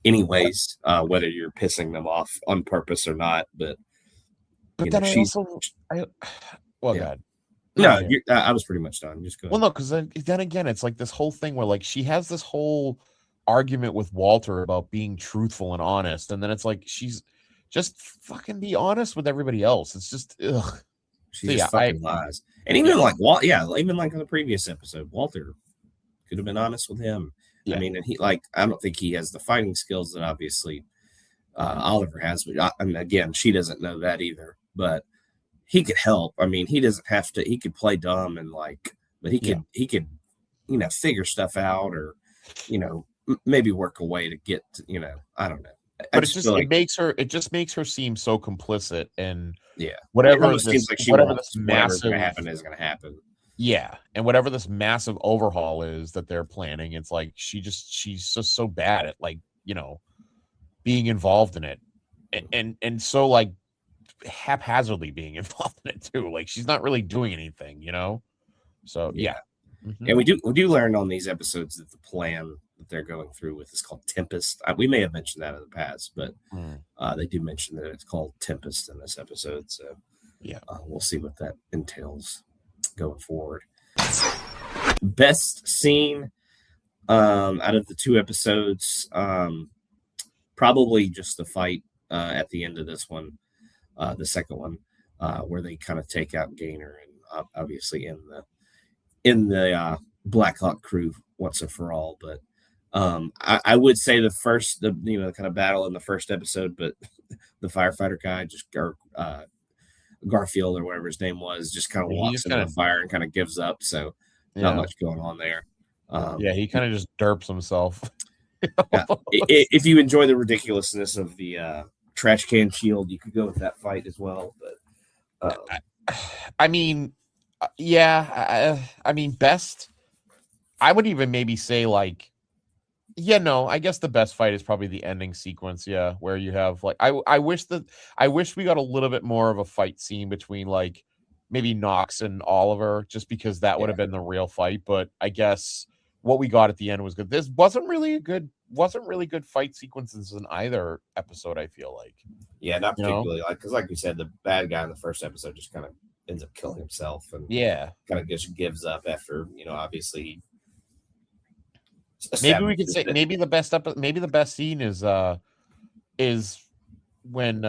Anyways, whether you're pissing them off on purpose or not, but then God. No, I was pretty much done. Just go. Well, no, because then again, it's this whole thing where she has this whole argument with Walter about being truthful and honest, and then it's she's just fucking be honest with everybody else. It's just ugh. She just fucking lies, and even even on the previous episode, Walter could have been honest with him. Yeah. And he I don't think he has the fighting skills that obviously Oliver has, but again, she doesn't know that either. But he could help. He doesn't have to. He could play dumb and but he could, figure stuff out or, maybe work a way to get to, I don't know. But it just makes her seem so complicit and whatever seems like this massive going to happen is going to happen. Yeah, and whatever this massive overhaul is that they're planning, it's she's just so bad at being involved in it, and so haphazardly being involved in it too. She's not really doing anything, So yeah, mm-hmm. And we do learn on these episodes that the plan that they're going through with is called Tempest. We may have mentioned that in the past, but they do mention that it's called Tempest in this episode. So yeah, we'll see what that entails going forward. Best scene out of the two episodes, probably just the fight at the end of this one, the second one, where they kind of take out Gaynor and obviously in the Blackhawk crew once and for all. But I would say the kind of battle in the first episode, but the firefighter guy Garfield or whatever his name was just kind of walks into the fire and kind of gives up. So not much going on there. He kind of just derps himself. If you enjoy the ridiculousness of the trash can shield, you could go with that fight as well. But best. I would even maybe say I guess the best fight is probably the ending sequence. Yeah, where you have I wish we got a little bit more of a fight scene between maybe Knox and Oliver, just because that would have been the real fight. But I guess what we got at the end was good. This wasn't really good fight sequences in either episode. I feel not particularly because like we said, the bad guy in the first episode just kind of ends up killing himself and kind of just gives up after obviously. Maybe we could say maybe the best scene is when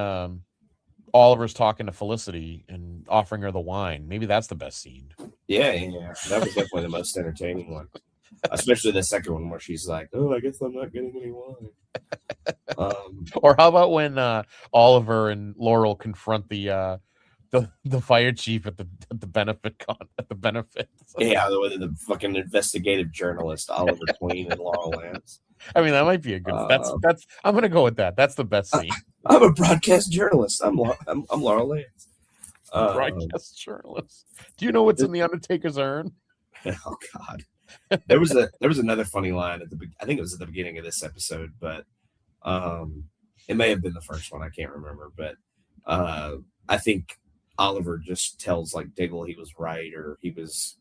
Oliver's talking to Felicity and offering her the wine. Maybe that's the best scene. Yeah, that was definitely the most entertaining one, especially the second one where she's like, "Oh, I guess I'm not getting any wine." Or how about when Oliver and Laurel confront the fire chief at the at the benefit. Yeah, the fucking investigative journalist Oliver Queen and Laurel Lance. I mean, that might be a good. That's. I'm gonna go with that. That's the best scene. I'm a broadcast journalist. I'm Laurel Lance. Broadcast journalist. Do you know what's in the Undertaker's urn? Oh God. There was another funny line I think it was at the beginning of this episode, but it may have been the first one. I can't remember, but I think Oliver just tells like Diggle he was right, or he was,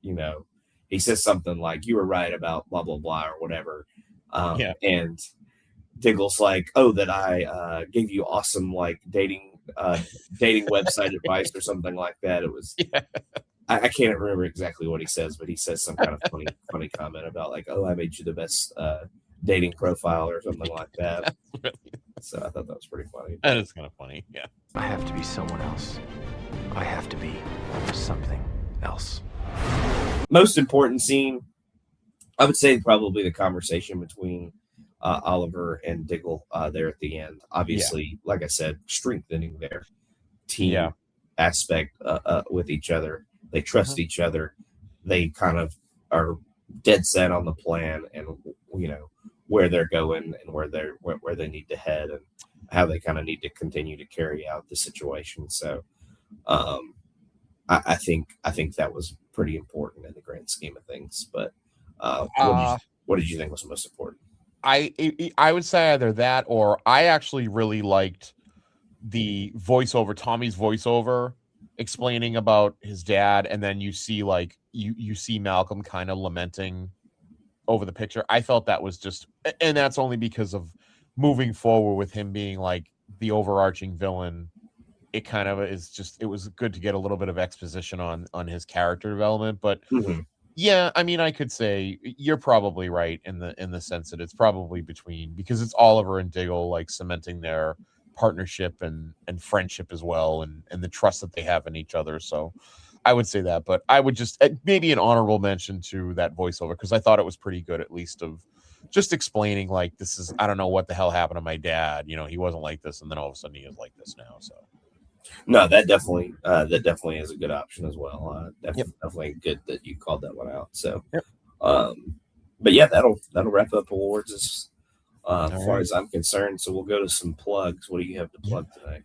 he says something like, "You were right about blah blah blah" or whatever. And Diggle's like, "Oh, that I gave you awesome like dating website advice or something like that." It was. Yeah. I can't remember exactly what he says, but he says some kind of funny comment about like, "Oh, I made you the best dating profile" or something like that. So I thought that was pretty funny. That is kind of funny. Yeah. I have to be someone else. I have to be something else. Most important scene, I would say probably the conversation between Oliver and Diggle there at the end. Obviously, like I said, strengthening their team aspect with each other. They trust each other. They kind of are dead set on the plan and where they're going and where they need to head and how they kind of need to continue to carry out the situation. So I think that was pretty important in the grand scheme of things. But what did you think was most important? I would say either that, or I actually really liked the voiceover, Tommy's voiceover, explaining about his dad, and then you see like you see Malcolm kind of lamenting over the picture. I felt that was just, and that's only because of moving forward with him being like the overarching villain. It kind of is just, it was good to get a little bit of exposition on his character development. But yeah, I mean, I could say you're probably right in the sense that it's probably between, because it's Oliver and Diggle like cementing their partnership and friendship as well, and the trust that they have in each other. So I would say that, but I would just maybe an honorable mention to that voiceover, because I thought it was pretty good, at least of just explaining like, this is, I don't know what the hell happened to my dad. He wasn't like this, and then all of a sudden he is like this now. So no, that definitely is a good option as well. Definitely good that you called that one out. So, but yeah, that'll wrap up awards as far as I'm concerned. So we'll go to some plugs. What do you have to plug tonight?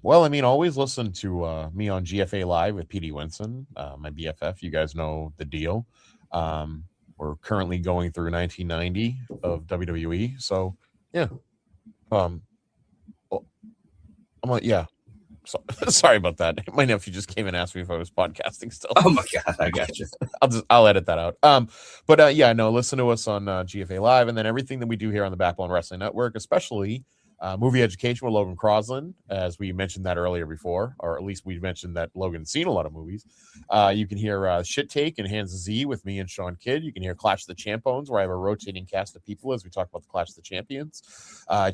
Well, I mean, always listen to me on GFA Live with PD Winson, my BFF. You guys know the deal. We're currently going through 1990 of WWE. So yeah. I'm like, yeah. So, sorry about that. My nephew just came and asked me if I was podcasting still. Oh my God, I got you. I'll edit that out. But yeah, no, listen to us on GFA Live, and then everything that we do here on the Backbone Wrestling Network, especially Movie Education with Logan Crosland, as we mentioned that earlier before, or at least we mentioned that Logan's seen a lot of movies. You can hear Shit Take and Hands of Z with me and Sean Kidd. You can hear Clash of the Champones, where I have a rotating cast of people as we talk about the Clash of the Champions.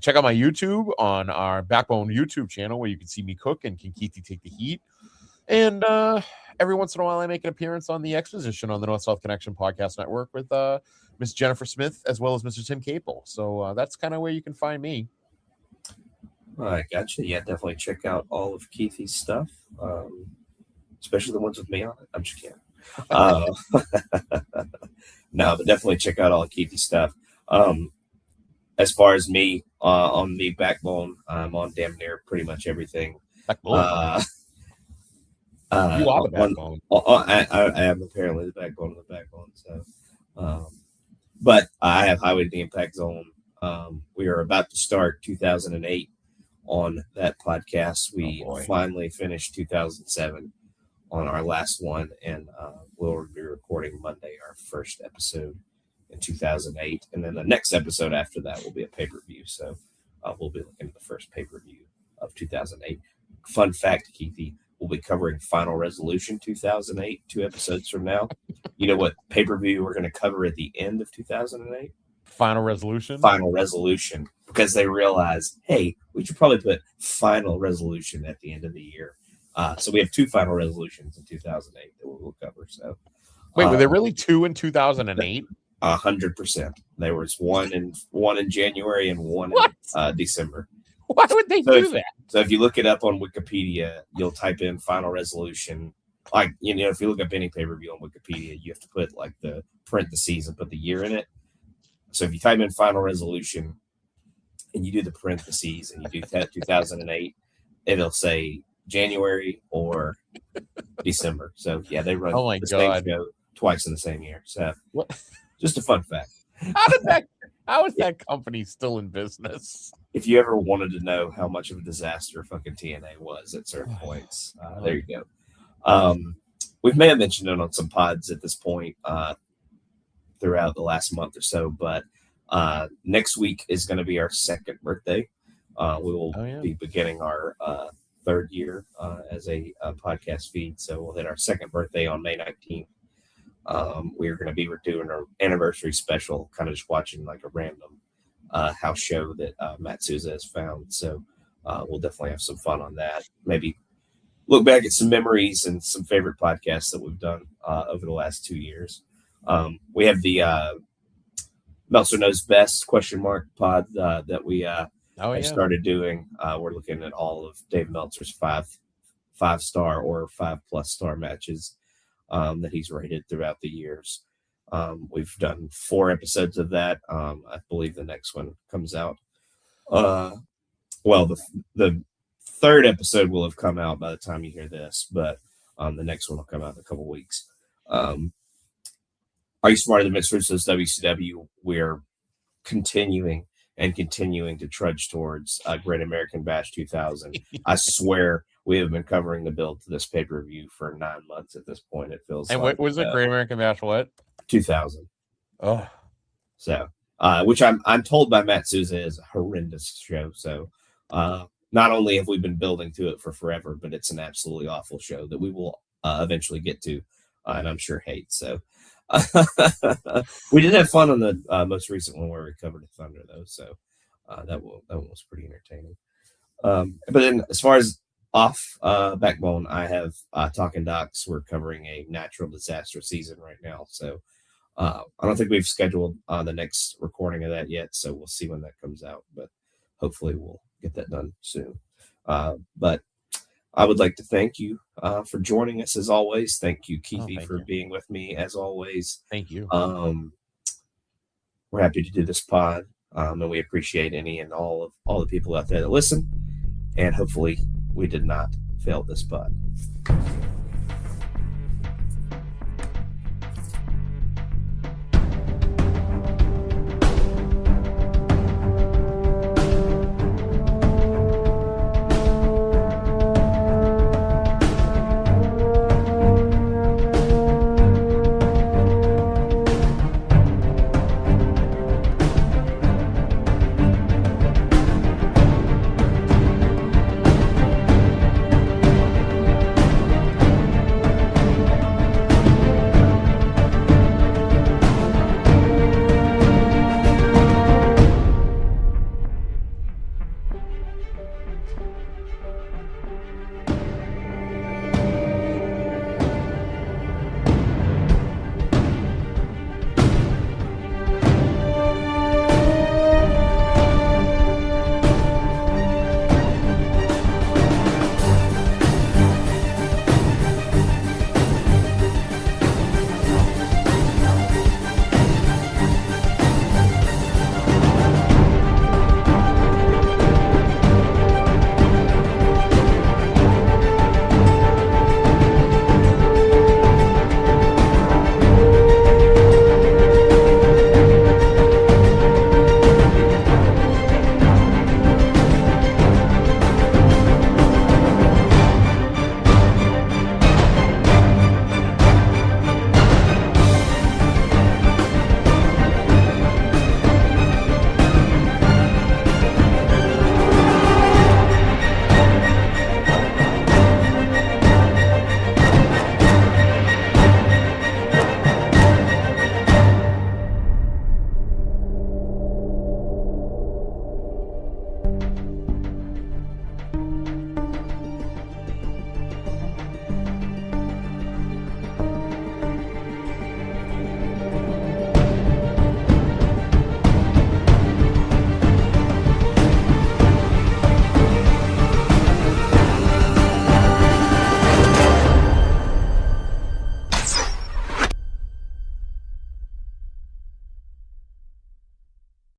Check out my YouTube on our Backbone YouTube channel, where you can see me cook and Can Keithie Take the Heat. And every once in a while, I make an appearance on the Exposition on the North-South Connection Podcast Network with Miss Jennifer Smith, as well as Mr. Tim Capel. So that's kind of where you can find me. All right, gotcha. Yeah, definitely check out all of Keithie's stuff, especially the ones with me on it. I'm just kidding. No, but definitely check out all of Keithie's stuff. As far as me on the Backbone, I'm on damn near pretty much everything. Backbone. You are the Backbone. I am apparently the Backbone of the Backbone. So, but I have Highway to the Impact Zone. We are about to start 2008 on that podcast. We finally finished 2007 on our last one, and we'll be recording Monday our first episode in 2008, and then the next episode after that will be a pay-per-view. So we'll be looking at the first pay-per-view of 2008. Fun fact, Keithie, we'll be covering Final Resolution 2008 2 episodes from now. You know what pay-per-view we're going to cover at the end of 2008? Final Resolution, because they realize, hey, we should probably put Final Resolution at the end of the year. So we have 2 Final Resolutions in 2008 that we'll cover. So wait, were there really 2 in 2008? 100%. There was one in January and one in December. Why would they do that? So if you look it up on Wikipedia, you'll type in Final Resolution like, if you look up any pay-per-view on Wikipedia, you have to put like the parentheses and put the year in it. So if you type in Final Resolution and you do the parentheses and you do 2008, it'll say January or December. So yeah, they run the same show twice in the same year. So What? Just a fun fact. How is that company still in business? If you ever wanted to know how much of a disaster fucking TNA was at certain points, there you go. We may have mentioned it on some pods at this point throughout the last month or so, but next week is going to be our second birthday. We will be beginning our third year as a podcast feed, so we'll hit our second birthday on May 19th. We're going to be doing our anniversary special, kind of just watching like a random house show that Matt Souza has found. So we'll definitely have some fun on that. Maybe look back at some memories and some favorite podcasts that we've done over the last 2 years. We have the Meltzer Knows Best ? Pod that we have started doing. We're looking at all of Dave Meltzer's five-star or 5+ star matches that he's rated throughout the years. We've done 4 episodes of that. I believe the next one comes out. Well, the third episode will have come out by the time you hear this, but the next one will come out in a couple weeks. Are You Smarter Than Vince Russo's WCW? We're continuing to trudge towards Great American Bash 2000. I swear we have been covering the build to this pay-per-view for 9 months at this point. It feels and like, what was it? Great American Bash what? 2000. Oh. So, which I'm told by Matt Souza is a horrendous show. So, not only have we been building to it for forever, but it's an absolutely awful show that we will eventually get to, and I'm sure hate. So, we did have fun on the most recent one where we covered Thunder, though. So, that one was pretty entertaining. But then, as far as off Backbone, I have Talking Docs. We're covering a natural disaster season right now. So, I don't think we've scheduled the next recording of that yet. So, we'll see when that comes out. But hopefully, we'll get that done soon. But I would like to thank you for joining us as always. Thank you, Keithie, for being with me as always. Thank you. We're happy to do this pod, and we appreciate any and all the people out there that listen. And hopefully, we did not fail this pod.